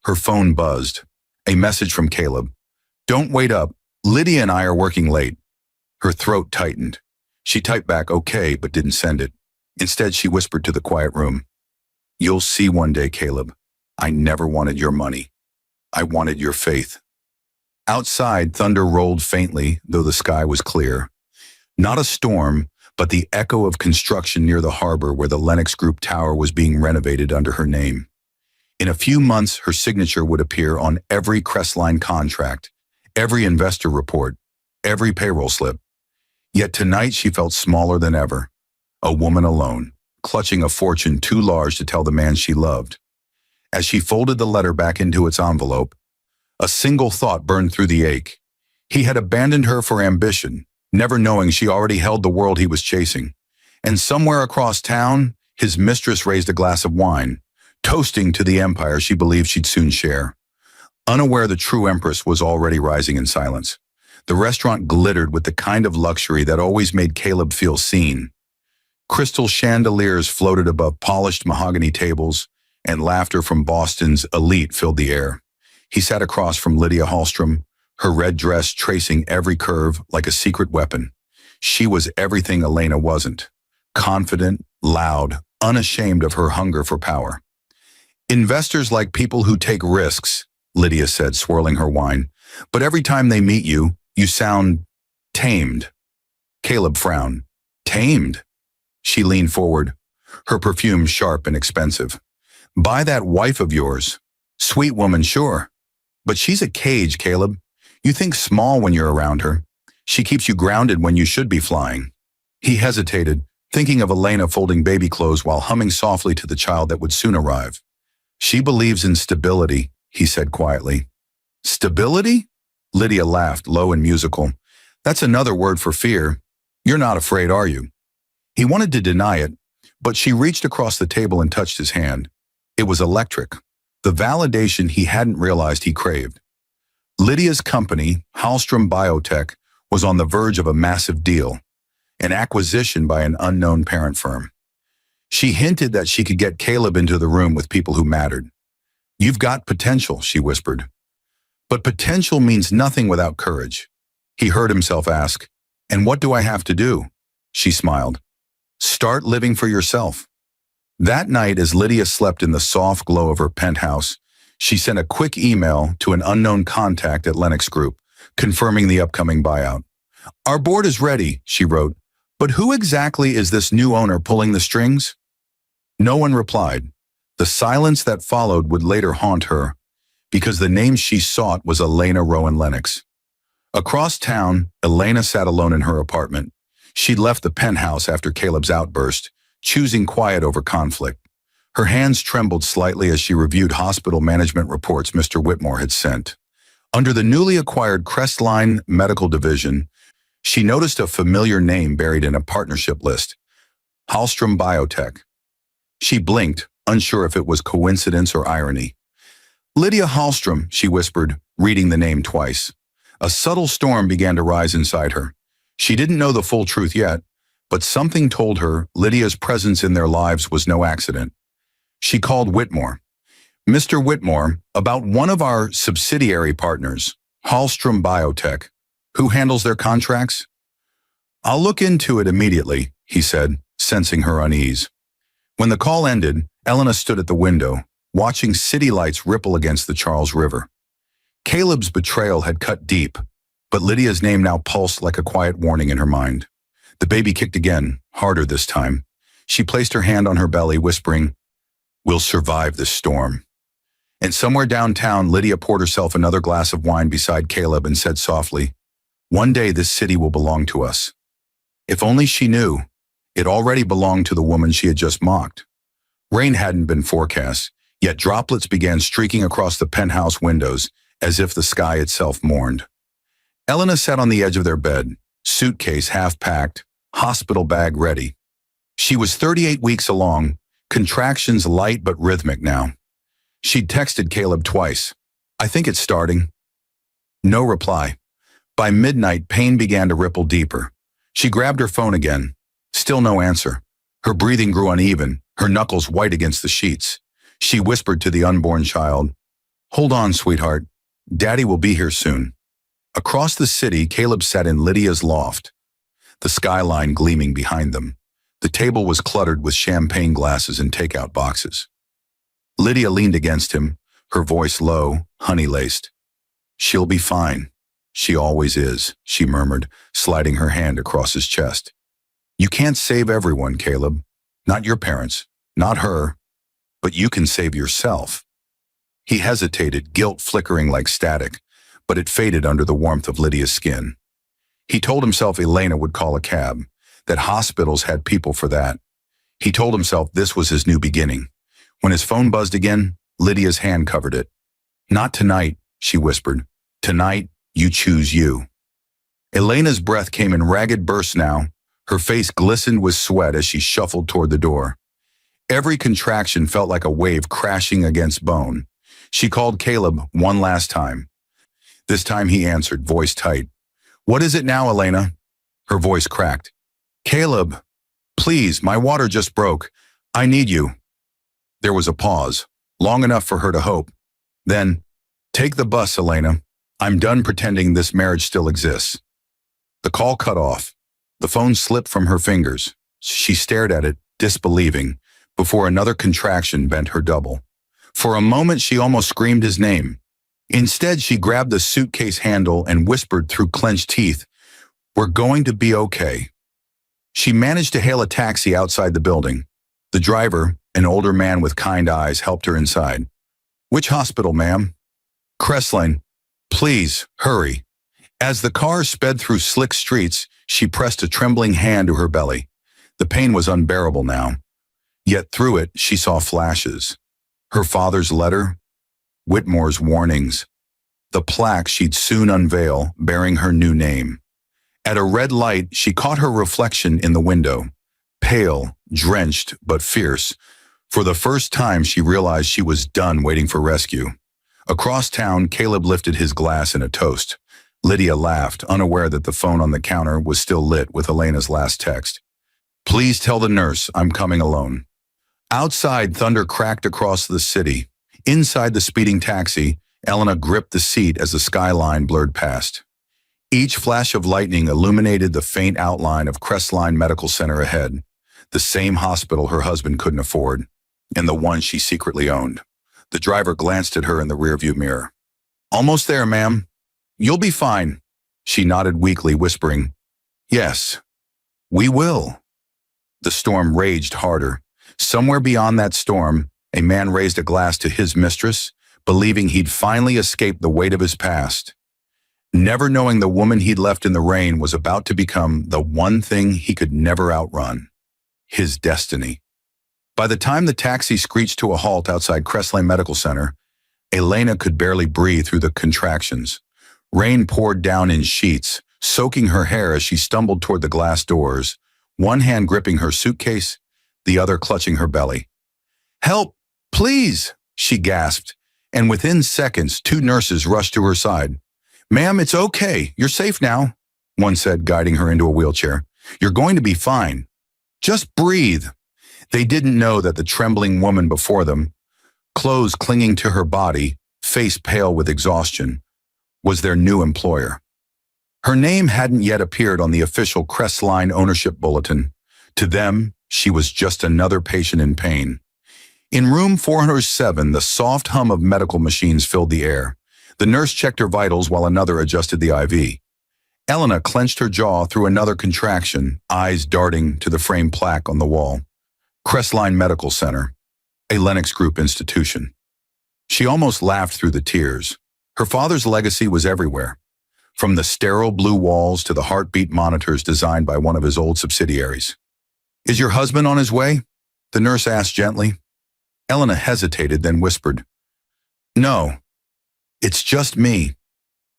Her phone buzzed. A message from Caleb. "Don't wait up. Lydia and I are working late." Her throat tightened. She typed back okay, but didn't send it. Instead, she whispered to the quiet room, "You'll see one day, Caleb. I never wanted your money. I wanted your faith." Outside, thunder rolled faintly, though the sky was clear. Not a storm, but the echo of construction near the harbor where the Lennox Group tower was being renovated under her name. In a few months, her signature would appear on every Crestline contract, every investor report, every payroll slip. Yet tonight she felt smaller than ever, a woman alone, clutching a fortune too large to tell the man she loved. As she folded the letter back into its envelope, a single thought burned through the ache. He had abandoned her for ambition, never knowing she already held the world he was chasing. And somewhere across town, his mistress raised a glass of wine, toasting to the empire she believed she'd soon share. Unaware the true empress was already rising in silence. The restaurant glittered with the kind of luxury that always made Caleb feel seen. Crystal chandeliers floated above polished mahogany tables, and laughter from Boston's elite filled the air. He sat across from Lydia Hallstrom, her red dress tracing every curve like a secret weapon. She was everything Elena wasn't. Confident, loud, unashamed of her hunger for power. "Investors like people who take risks," Lydia said, swirling her wine. "But every time they meet you, you sound tamed." Caleb frowned. "Tamed?" She leaned forward, her perfume sharp and expensive. "Buy that wife of yours. Sweet woman, sure. But she's a cage, Caleb. You think small when you're around her. She keeps you grounded when you should be flying." He hesitated, thinking of Elena folding baby clothes while humming softly to the child that would soon arrive. "She believes in stability," he said quietly. "Stability?" Lydia laughed, low and musical. "That's another word for fear. You're not afraid, are you?" He wanted to deny it, but she reached across the table and touched his hand. It was electric, the validation he hadn't realized he craved. Lydia's company, Hallstrom Biotech, was on the verge of a massive deal, an acquisition by an unknown parent firm. She hinted that she could get Caleb into the room with people who mattered. "You've got potential," she whispered. "But potential means nothing without courage." He heard himself ask, "And what do I have to do?" She smiled. "Start living for yourself." That night, as Lydia slept in the soft glow of her penthouse, she sent a quick email to an unknown contact at Lennox Group, confirming the upcoming buyout. "Our board is ready," she wrote, "but who exactly is this new owner pulling the strings?" No one replied. The silence that followed would later haunt her, because the name she sought was Elena Rowan Lennox. Across town, Elena sat alone in her apartment. She'd left the penthouse after Caleb's outburst, choosing quiet over conflict. Her hands trembled slightly as she reviewed hospital management reports Mr. Whitmore had sent. Under the newly acquired Crestline Medical Division, she noticed a familiar name buried in a partnership list, Hallstrom Biotech. She blinked, unsure if it was coincidence or irony. "Lydia Hallstrom," she whispered, reading the name twice. A subtle storm began to rise inside her. She didn't know the full truth yet, but something told her Lydia's presence in their lives was no accident. She called Whitmore. "Mr. Whitmore, about one of our subsidiary partners, Hallstrom Biotech. Who handles their contracts?" "I'll look into it immediately," he said, sensing her unease. When the call ended, Elena stood at the window, watching city lights ripple against the Charles River. Caleb's betrayal had cut deep, but Lydia's name now pulsed like a quiet warning in her mind. The baby kicked again, harder this time. She placed her hand on her belly, whispering, "We'll survive this storm." And somewhere downtown, Lydia poured herself another glass of wine beside Caleb and said softly, "One day this city will belong to us." If only she knew, it already belonged to the woman she had just mocked. Rain hadn't been forecast, yet droplets began streaking across the penthouse windows as if the sky itself mourned. Elena sat on the edge of their bed, suitcase half packed, hospital bag ready. She was 38 weeks along, contractions light but rhythmic now. She'd texted Caleb twice. "I think it's starting." No reply. By midnight, pain began to ripple deeper. She grabbed her phone again. Still no answer. Her breathing grew uneven, her knuckles white against the sheets. She whispered to the unborn child, "Hold on, sweetheart. Daddy will be here soon." Across the city, Caleb sat in Lydia's loft, the skyline gleaming behind them. The table was cluttered with champagne glasses and takeout boxes. Lydia leaned against him, her voice low, honey-laced. "She'll be fine. She always is," she murmured, sliding her hand across his chest. "You can't save everyone, Caleb. Not your parents, not her, but you can save yourself." He hesitated, guilt flickering like static, but it faded under the warmth of Lydia's skin. He told himself Elena would call a cab, that hospitals had people for that. He told himself this was his new beginning. When his phone buzzed again, Lydia's hand covered it. "Not tonight," she whispered. "Tonight, you choose you." Elena's breath came in ragged bursts now. Her face glistened with sweat as she shuffled toward the door. Every contraction felt like a wave crashing against bone. She called Caleb one last time. This time he answered, voice tight. "What is it now, Elena?" Her voice cracked. "Caleb, please, my water just broke. I need you." There was a pause, long enough for her to hope. Then, "Take the bus, Elena. I'm done pretending this marriage still exists." The call cut off. The phone slipped from her fingers. She stared at it, disbelieving, before another contraction bent her double. For a moment, she almost screamed his name. Instead, she grabbed the suitcase handle and whispered through clenched teeth, "We're going to be okay." She managed to hail a taxi outside the building. The driver, an older man with kind eyes, helped her inside. "Which hospital, ma'am?" "Crestline. Please, hurry." As the car sped through slick streets, she pressed a trembling hand to her belly. The pain was unbearable now. Yet through it, she saw flashes. Her father's letter, Whitmore's warnings, the plaque she'd soon unveil bearing her new name. At a red light, she caught her reflection in the window. Pale, drenched, but fierce. For the first time, she realized she was done waiting for rescue. Across town, Caleb lifted his glass in a toast. Lydia laughed, unaware that the phone on the counter was still lit with Elena's last text. "Please tell the nurse I'm coming alone." Outside, thunder cracked across the city. Inside the speeding taxi, Elena gripped the seat as the skyline blurred past. Each flash of lightning illuminated the faint outline of Crestline Medical Center ahead, the same hospital her husband couldn't afford, and the one she secretly owned. The driver glanced at her in the rearview mirror. "Almost there, ma'am. You'll be fine." She nodded weakly, whispering, "Yes, we will." The storm raged harder. Somewhere beyond that storm, a man raised a glass to his mistress, believing he'd finally escaped the weight of his past. Never knowing the woman he'd left in the rain was about to become the one thing he could never outrun. His destiny. By the time the taxi screeched to a halt outside Crestline Medical Center, Elena could barely breathe through the contractions. Rain poured down in sheets, soaking her hair as she stumbled toward the glass doors, one hand gripping her suitcase, the other clutching her belly. "Help, please," she gasped, and within seconds, 2 nurses rushed to her side. "Ma'am, it's okay. You're safe now," one said, guiding her into a wheelchair. "You're going to be fine. Just breathe." They didn't know that the trembling woman before them, clothes clinging to her body, face pale with exhaustion, was their new employer. Her name hadn't yet appeared on the official Crestline ownership bulletin. To them, she was just another patient in pain. In room 407, the soft hum of medical machines filled the air. The nurse checked her vitals while another adjusted the IV. Elena clenched her jaw through another contraction, eyes darting to the framed plaque on the wall. Crestline Medical Center, a Lennox Group institution. She almost laughed through the tears. Her father's legacy was everywhere, from the sterile blue walls to the heartbeat monitors designed by one of his old subsidiaries. "Is your husband on his way?" the nurse asked gently. Elena hesitated, then whispered, "No, it's just me."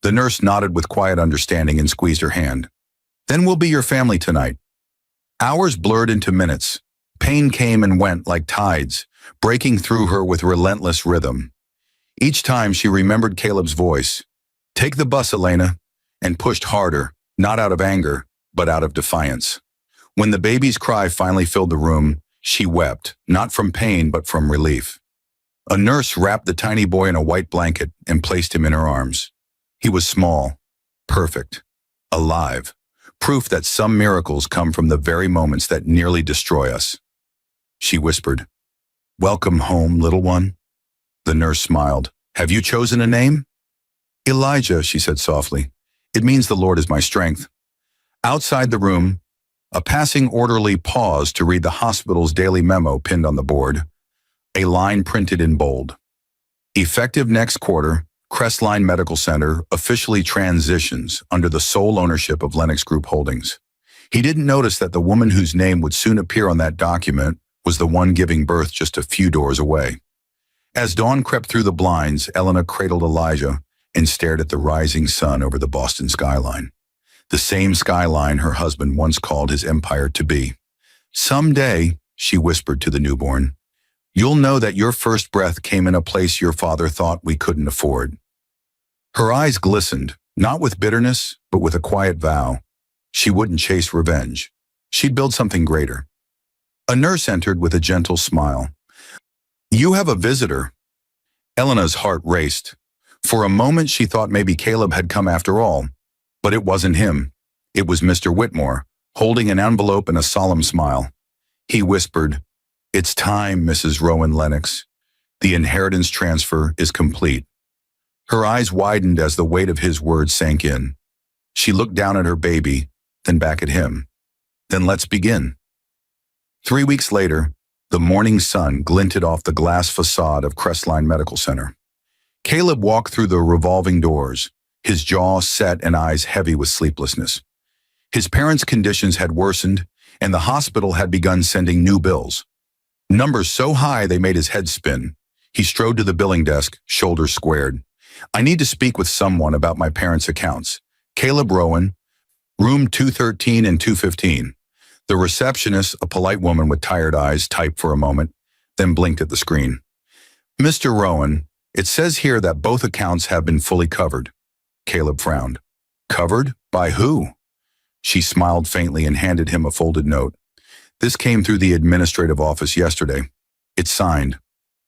The nurse nodded with quiet understanding and squeezed her hand. "Then we'll be your family tonight." Hours blurred into minutes. Pain came and went like tides, breaking through her with relentless rhythm. Each time she remembered Caleb's voice, "Take the bus, Elena," and pushed harder, not out of anger, but out of defiance. When the baby's cry finally filled the room, she wept, not from pain but from relief. A nurse wrapped the tiny boy in a white blanket and placed him in her arms. He was small, perfect, alive. Proof that some miracles come from the very moments that nearly destroy us. She whispered, "Welcome home, little one." The nurse smiled. "Have you chosen a name?" "Elijah," she said softly. "It means the Lord is my strength." Outside the room, a passing orderly paused to read the hospital's daily memo pinned on the board. A line printed in bold. Effective next quarter, Crestline Medical Center officially transitions under the sole ownership of Lennox Group Holdings. He didn't notice that the woman whose name would soon appear on that document was the one giving birth just a few doors away. As dawn crept through the blinds, Elena cradled Elijah and stared at the rising sun over the Boston skyline. The same skyline her husband once called his empire to be. "Someday," she whispered to the newborn, "you'll know that your first breath came in a place your father thought we couldn't afford." Her eyes glistened, not with bitterness, but with a quiet vow. She wouldn't chase revenge. She'd build something greater. A nurse entered with a gentle smile. "You have a visitor." Elena's heart raced. For a moment she thought maybe Caleb had come after all, but it wasn't him. It was Mr. Whitmore, holding an envelope and a solemn smile. He whispered, "It's time, Mrs. Rowan Lennox. The inheritance transfer is complete." Her eyes widened as the weight of his words sank in. She looked down at her baby, then back at him. "Then let's begin." 3 weeks later, the morning sun glinted off the glass facade of Crestline Medical Center. Caleb walked through the revolving doors, his jaw set and eyes heavy with sleeplessness. His parents' conditions had worsened, and the hospital had begun sending new bills. Numbers so high they made his head spin. He strode to the billing desk, shoulders squared. "I need to speak with someone about my parents' accounts. Caleb Rowan, room 213 and 215. The receptionist, a polite woman with tired eyes, typed for a moment, then blinked at the screen. "Mr. Rowan, it says here that both accounts have been fully covered." Caleb frowned. "Covered? By who?" She smiled faintly and handed him a folded note. "This came through the administrative office yesterday. It's signed."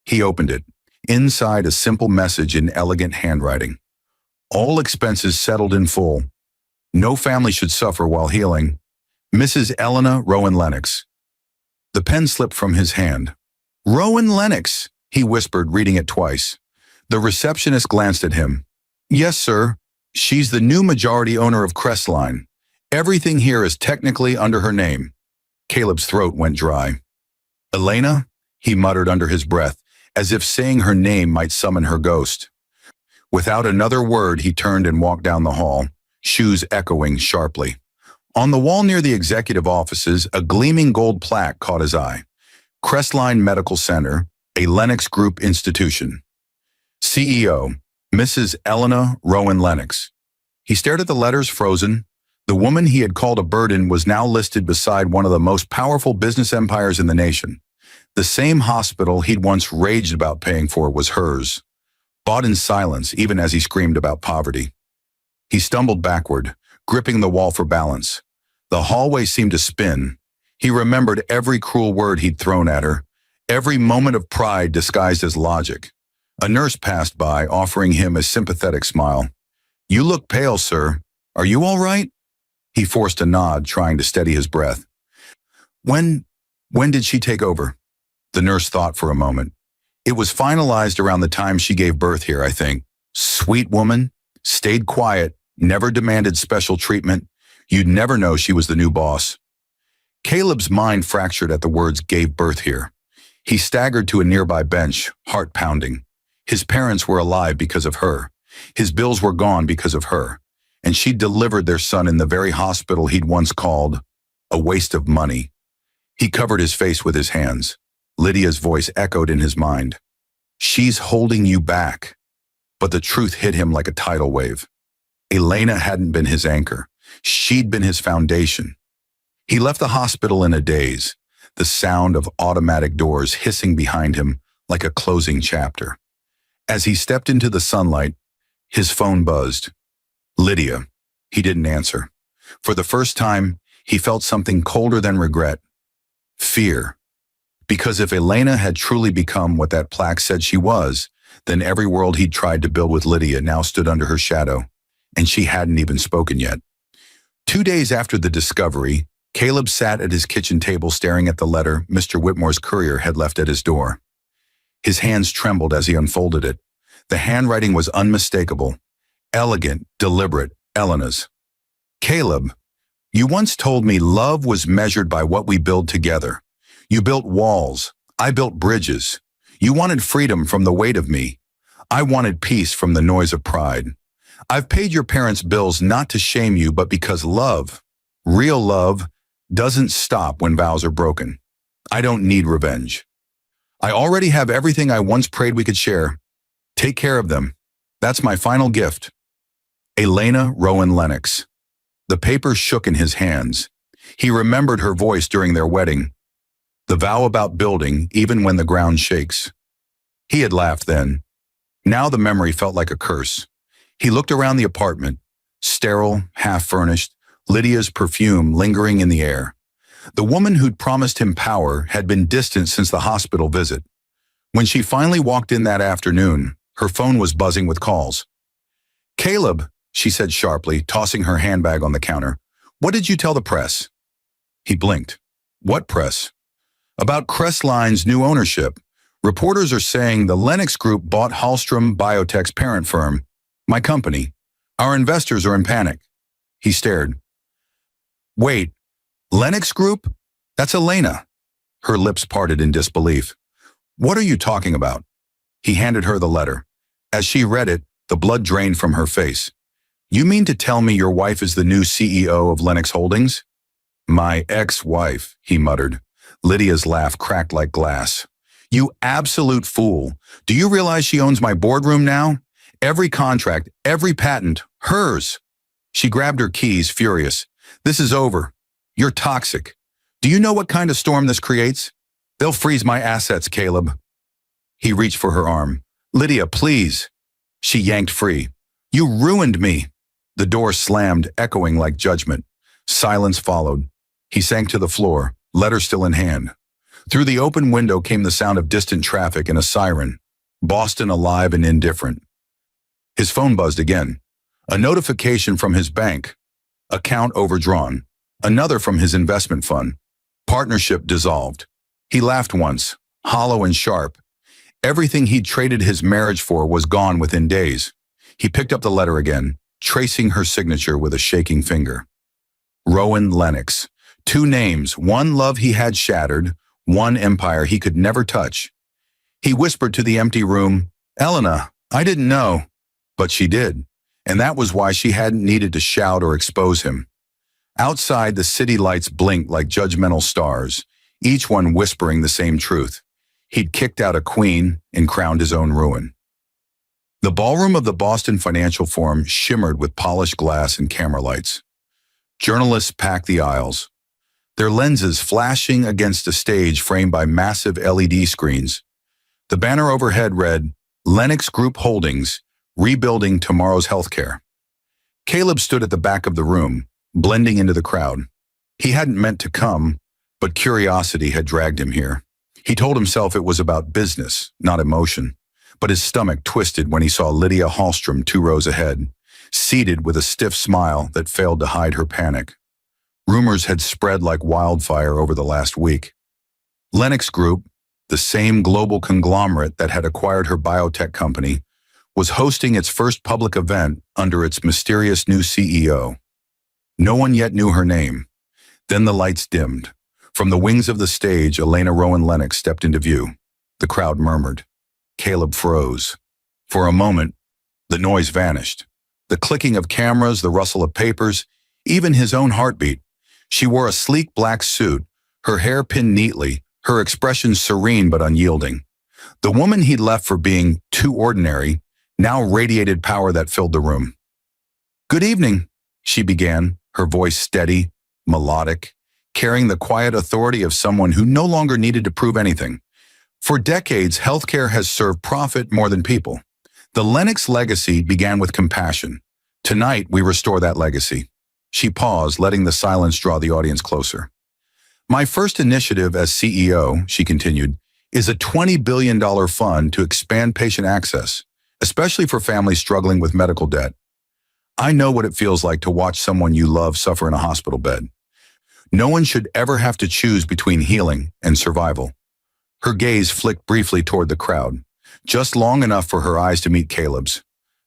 He opened it. Inside, a simple message in elegant handwriting. "All expenses settled in full. No family should suffer while healing. Mrs. Elena Rowan Lennox." The pen slipped from his hand. "Rowan Lennox," he whispered, reading it twice. The receptionist glanced at him. "Yes, sir. She's the new majority owner of Crestline. Everything here is technically under her name." Caleb's throat went dry. "Elena?" he muttered under his breath, as if saying her name might summon her ghost. Without another word, he turned and walked down the hall, shoes echoing sharply. On the wall near the executive offices, a gleaming gold plaque caught his eye. Crestline Medical Center, a Lennox Group institution. CEO, Mrs. Elena Rowan Lennox. He stared at the letters, frozen. The woman he had called a burden was now listed beside one of the most powerful business empires in the nation. The same hospital he'd once raged about paying for was hers, bought in silence even as he screamed about poverty. He stumbled backward, gripping the wall for balance. The hallway seemed to spin. He remembered every cruel word he'd thrown at her, every moment of pride disguised as logic. A nurse passed by, offering him a sympathetic smile. "You look pale, sir. Are you all right?" He forced a nod, trying to steady his breath. When did she take over?" The nurse thought for a moment. "It was finalized around the time she gave birth here, I think. Sweet woman, stayed quiet, never demanded special treatment. You'd never know she was the new boss." Caleb's mind fractured at the words "gave birth here." He staggered to a nearby bench, heart pounding. His parents were alive because of her. His bills were gone because of her. And she'd delivered their son in the very hospital he'd once called a waste of money. He covered his face with his hands. Lydia's voice echoed in his mind. "She's holding you back." But the truth hit him like a tidal wave. Elena hadn't been his anchor. She'd been his foundation. He left the hospital in a daze, the sound of automatic doors hissing behind him like a closing chapter. As he stepped into the sunlight, his phone buzzed. Lydia. He didn't answer. For the first time, he felt something colder than regret. Fear. Because if Elena had truly become what that plaque said she was, then every world he'd tried to build with Lydia now stood under her shadow, and she hadn't even spoken yet. 2 days after the discovery, Caleb sat at his kitchen table staring at the letter Mr. Whitmore's courier had left at his door. His hands trembled as he unfolded it. The handwriting was unmistakable, elegant, deliberate, Elena's. Caleb, you once told me love was measured by what we build together. You built walls. I built bridges. You wanted freedom from the weight of me. I wanted peace from the noise of pride. I've paid your parents' bills not to shame you, but because love, real love, doesn't stop when vows are broken. I don't need revenge. I already have everything I once prayed we could share. Take care of them. That's my final gift. Elena Rowan Lennox. The paper shook in his hands. He remembered her voice during their wedding. The vow about building, even when the ground shakes. He had laughed then. Now the memory felt like a curse. He looked around the apartment, sterile, half-furnished, Lydia's perfume lingering in the air. The woman who'd promised him power had been distant since the hospital visit. When she finally walked in that afternoon, her phone was buzzing with calls. Caleb, she said sharply, tossing her handbag on the counter, what did you tell the press? He blinked. What press? About Crestline's new ownership. Reporters are saying the Lennox Group bought Hallstrom Biotech's parent firm, my company. Our investors are in panic. He stared. Wait, Lennox Group? That's Elena. Her lips parted in disbelief. What are you talking about? He handed her the letter. As she read it, the blood drained from her face. You mean to tell me your wife is the new CEO of Lennox Holdings? My ex-wife, he muttered. Lydia's laugh cracked like glass. You absolute fool. Do you realize she owns my boardroom now? Every contract, every patent, hers. She grabbed her keys, furious. This is over. You're toxic. Do you know what kind of storm this creates? They'll freeze my assets, Caleb. He reached for her arm. Lydia, please. She yanked free. You ruined me. The door slammed, echoing like judgment. Silence followed. He sank to the floor, letter still in hand. Through the open window came the sound of distant traffic and a siren. Boston alive and indifferent. His phone buzzed again. A notification from his bank. Account overdrawn. Another from his investment fund. Partnership dissolved. He laughed once, hollow and sharp. Everything he'd traded his marriage for was gone within days. He picked up the letter again, tracing her signature with a shaking finger. Rowan Lennox. 2 names, one love he had shattered, one empire he could never touch. He whispered to the empty room, Elena, I didn't know. But she did, and that was why she hadn't needed to shout or expose him. Outside, the city lights blinked like judgmental stars, each one whispering the same truth. He'd kicked out a queen and crowned his own ruin. The ballroom of the Boston Financial Forum shimmered with polished glass and camera lights. Journalists packed the aisles, their lenses flashing against a stage framed by massive LED screens. The banner overhead read, Lennox Group Holdings, Rebuilding Tomorrow's Healthcare. Caleb stood at the back of the room, blending into the crowd. He hadn't meant to come, but curiosity had dragged him here. He told himself it was about business, not emotion, but his stomach twisted when he saw Lydia Hallstrom 2 rows ahead, seated with a stiff smile that failed to hide her panic. Rumors had spread like wildfire over the last week. Lennox Group, the same global conglomerate that had acquired her biotech company, was hosting its first public event under its mysterious new CEO. No one yet knew her name. Then the lights dimmed. From the wings of the stage, Elena Rowan Lennox stepped into view. The crowd murmured. Caleb froze. For a moment, the noise vanished. The clicking of cameras, the rustle of papers, even his own heartbeat. She wore a sleek black suit, her hair pinned neatly, her expression serene but unyielding. The woman he'd left for being too ordinary now radiated power that filled the room. Good evening, she began, her voice steady, melodic, carrying the quiet authority of someone who no longer needed to prove anything. For decades, healthcare has served profit more than people. The Lennox legacy began with compassion. Tonight, we restore that legacy. She paused, letting the silence draw the audience closer. My first initiative as CEO, she continued, is a $20 billion fund to expand patient access, especially for families struggling with medical debt. I know what it feels like to watch someone you love suffer in a hospital bed. No one should ever have to choose between healing and survival. Her gaze flicked briefly toward the crowd, just long enough for her eyes to meet Caleb's.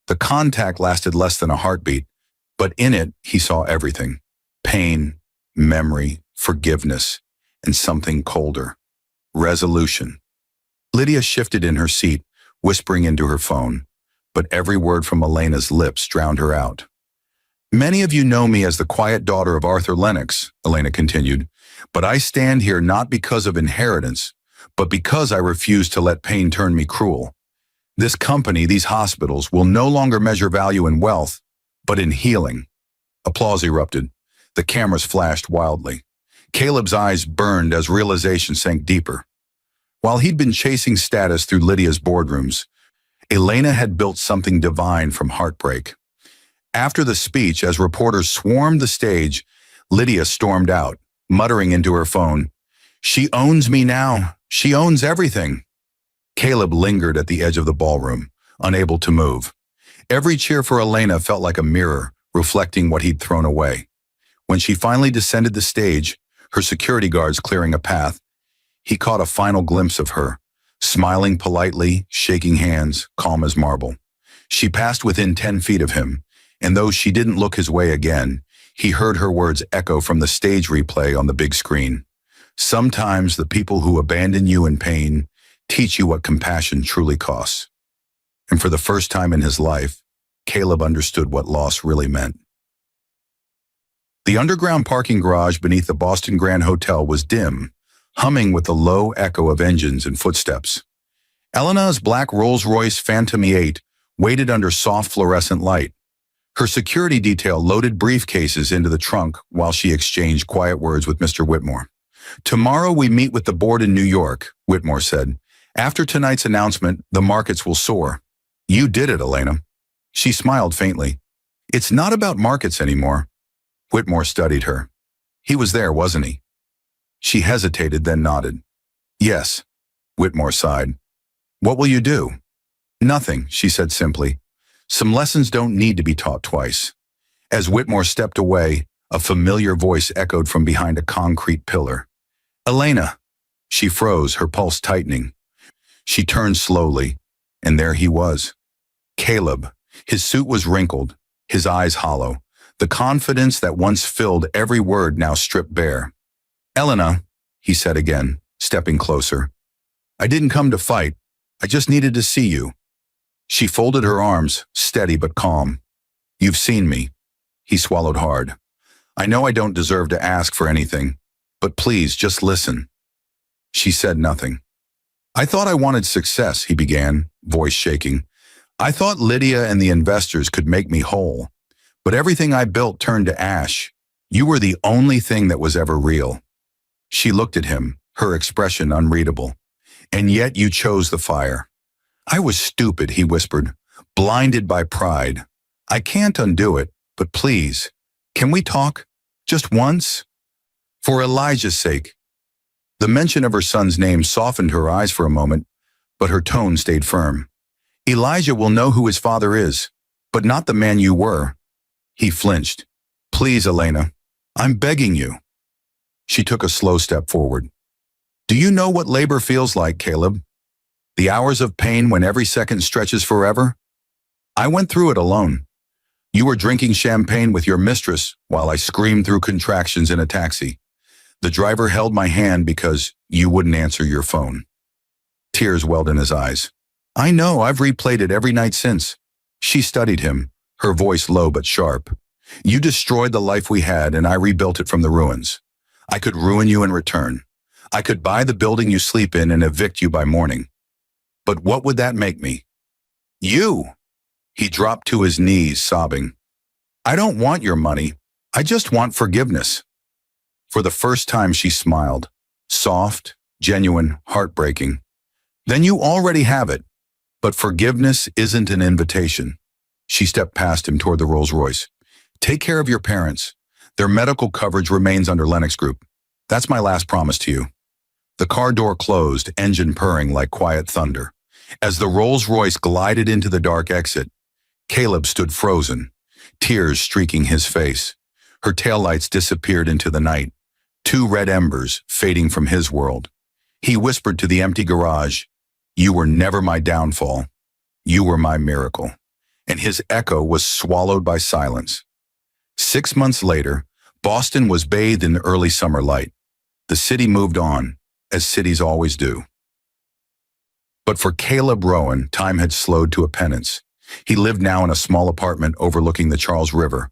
The contact lasted less than a heartbeat, but in it he saw everything: pain, memory, forgiveness, and something colder: resolution. Lydia shifted in her seat, whispering into her phone, but every word from Elena's lips drowned her out. Many of you know me as the quiet daughter of Arthur Lennox, Elena continued, but I stand here not because of inheritance, but because I refuse to let pain turn me cruel. This company, these hospitals, will no longer measure value in wealth, but in healing. Applause erupted. The cameras flashed wildly. Caleb's eyes burned as realization sank deeper. While he'd been chasing status through Lydia's boardrooms, Elena had built something divine from heartbreak. After the speech, as reporters swarmed the stage, Lydia stormed out, muttering into her phone, "She owns me now. She owns everything." Caleb lingered at the edge of the ballroom, unable to move. Every cheer for Elena felt like a mirror, reflecting what he'd thrown away. When she finally descended the stage, her security guards clearing a path, he caught a final glimpse of her, smiling politely, shaking hands, calm as marble. She passed within 10 feet of him, and though she didn't look his way again, he heard her words echo from the stage replay on the big screen. Sometimes the people who abandon you in pain teach you what compassion truly costs. And for the first time in his life, Caleb understood what loss really meant. The underground parking garage beneath the Boston Grand Hotel was dim, humming with the low echo of engines and footsteps. Elena's black Rolls-Royce Phantom E8 waited under soft fluorescent light. Her security detail loaded briefcases into the trunk while she exchanged quiet words with Mr. Whitmore. "Tomorrow we meet with the board in New York," Whitmore said. "After tonight's announcement, the markets will soar." "You did it, Elena." She smiled faintly. "It's not about markets anymore." Whitmore studied her. He was there, wasn't he? She hesitated, then nodded. "Yes," Whitmore sighed. "What will you do?" "Nothing," she said simply. "Some lessons don't need to be taught twice." As Whitmore stepped away, a familiar voice echoed from behind a concrete pillar. "Elena!" She froze, her pulse tightening. She turned slowly, and there he was. Caleb. His suit was wrinkled, his eyes hollow, the confidence that once filled every word now stripped bare. "Elena," he said again, stepping closer. "I didn't come to fight. I just needed to see you." She folded her arms, steady but calm. "You've seen me." He swallowed hard. "I know I don't deserve to ask for anything, but please just listen." She said nothing. "I thought I wanted success," he began, voice shaking. "I thought Lydia and the investors could make me whole. But everything I built turned to ash. You were the only thing that was ever real." She looked at him, her expression unreadable. "And yet you chose the fire." "I was stupid," he whispered, "blinded by pride. I can't undo it, but please, can we talk? Just once? For Elijah's sake." The mention of her son's name softened her eyes for a moment, but her tone stayed firm. "Elijah will know who his father is, but not the man you were." He flinched. "Please, Elena, I'm begging you." She took a slow step forward. "Do you know what labor feels like, Caleb? The hours of pain when every second stretches forever? I went through it alone. You were drinking champagne with your mistress while I screamed through contractions in a taxi. The driver held my hand because you wouldn't answer your phone." Tears welled in his eyes. "I know, I've replayed it every night since." She studied him, her voice low but sharp. "You destroyed the life we had, and I rebuilt it from the ruins. I could ruin you in return. I could buy the building you sleep in and evict you by morning. But what would that make me?" "You!" He dropped to his knees, sobbing. "I don't want your money. I just want forgiveness." For the first time she smiled. Soft, genuine, heartbreaking. "Then you already have it. But forgiveness isn't an invitation." She stepped past him toward the Rolls-Royce. "Take care of your parents. Their medical coverage remains under Lennox Group. That's my last promise to you." The car door closed, engine purring like quiet thunder. As the Rolls-Royce glided into the dark exit, Caleb stood frozen, tears streaking his face. Her taillights disappeared into the night, two red embers fading from his world. He whispered to the empty garage, "You were never my downfall. You were my miracle." And his echo was swallowed by silence. 6 months later, Boston was bathed in the early summer light. The city moved on, as cities always do. But for Caleb Rowan, time had slowed to a penance. He lived now in a small apartment overlooking the Charles River.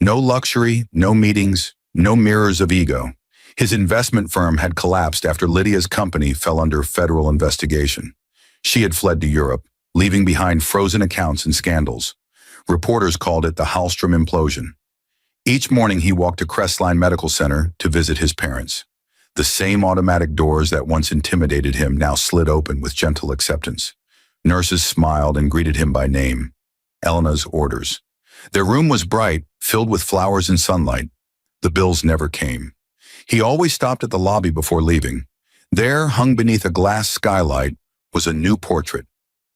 No luxury, no meetings, no mirrors of ego. His investment firm had collapsed after Lydia's company fell under federal investigation. She had fled to Europe, leaving behind frozen accounts and scandals. Reporters called it the Hallstrom implosion. Each morning he walked to Crestline Medical Center to visit his parents. The same automatic doors that once intimidated him now slid open with gentle acceptance. Nurses smiled and greeted him by name. Elena's orders. Their room was bright, filled with flowers and sunlight. The bills never came. He always stopped at the lobby before leaving. There, hung beneath a glass skylight, was a new portrait.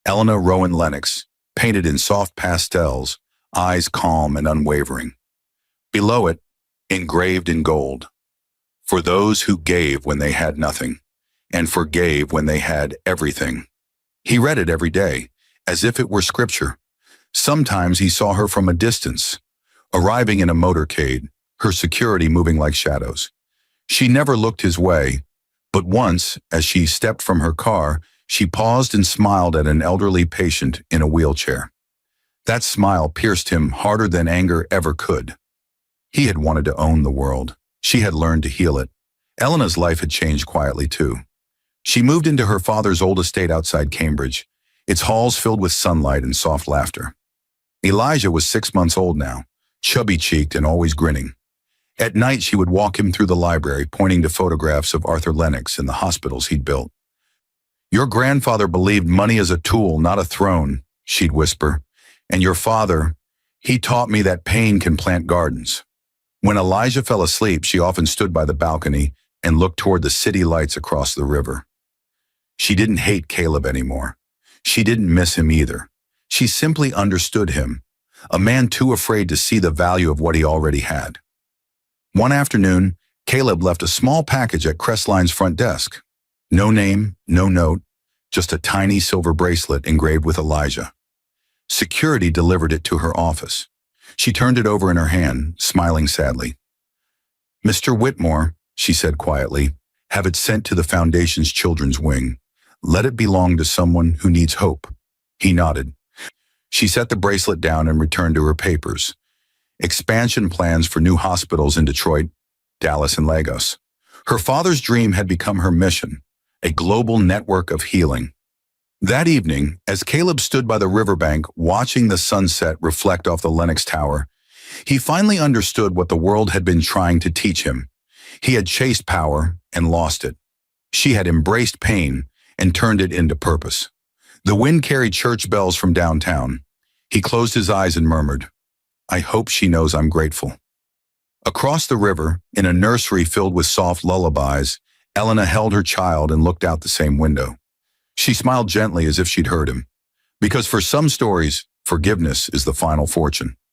Elena Rowan Lennox, painted in soft pastels, eyes calm and unwavering. Below it, engraved in gold, "For those who gave when they had nothing, and forgave when they had everything." He read it every day, as if it were scripture. Sometimes he saw her from a distance, arriving in a motorcade, her security moving like shadows. She never looked his way, but once, as she stepped from her car, she paused and smiled at an elderly patient in a wheelchair. That smile pierced him harder than anger ever could. He had wanted to own the world. She had learned to heal it. Elena's life had changed quietly, too. She moved into her father's old estate outside Cambridge, its halls filled with sunlight and soft laughter. Elijah was 6 months old now, chubby-cheeked and always grinning. At night, she would walk him through the library, pointing to photographs of Arthur Lennox and the hospitals he'd built. "Your grandfather believed money is a tool, not a throne," she'd whisper. "And your father, he taught me that pain can plant gardens." When Elijah fell asleep, she often stood by the balcony and looked toward the city lights across the river. She didn't hate Caleb anymore. She didn't miss him either. She simply understood him, a man too afraid to see the value of what he already had. One afternoon, Caleb left a small package at Crestline's front desk. No name, no note, just a tiny silver bracelet engraved with Elijah. Security delivered it to her office. She turned it over in her hand, smiling sadly. "Mr. Whitmore," she said quietly, "have it sent to the Foundation's children's wing. Let it belong to someone who needs hope." He nodded. She set the bracelet down and returned to her papers. Expansion plans for new hospitals in Detroit, Dallas, and Lagos. Her father's dream had become her mission, a global network of healing. That evening, as Caleb stood by the riverbank watching the sunset reflect off the Lennox Tower, he finally understood what the world had been trying to teach him. He had chased power and lost it. She had embraced pain and turned it into purpose. The wind carried church bells from downtown. He closed his eyes and murmured, "I hope she knows I'm grateful." Across the river, in a nursery filled with soft lullabies, Elena held her child and looked out the same window. She smiled gently as if she'd heard him. Because for some stories, forgiveness is the final fortune.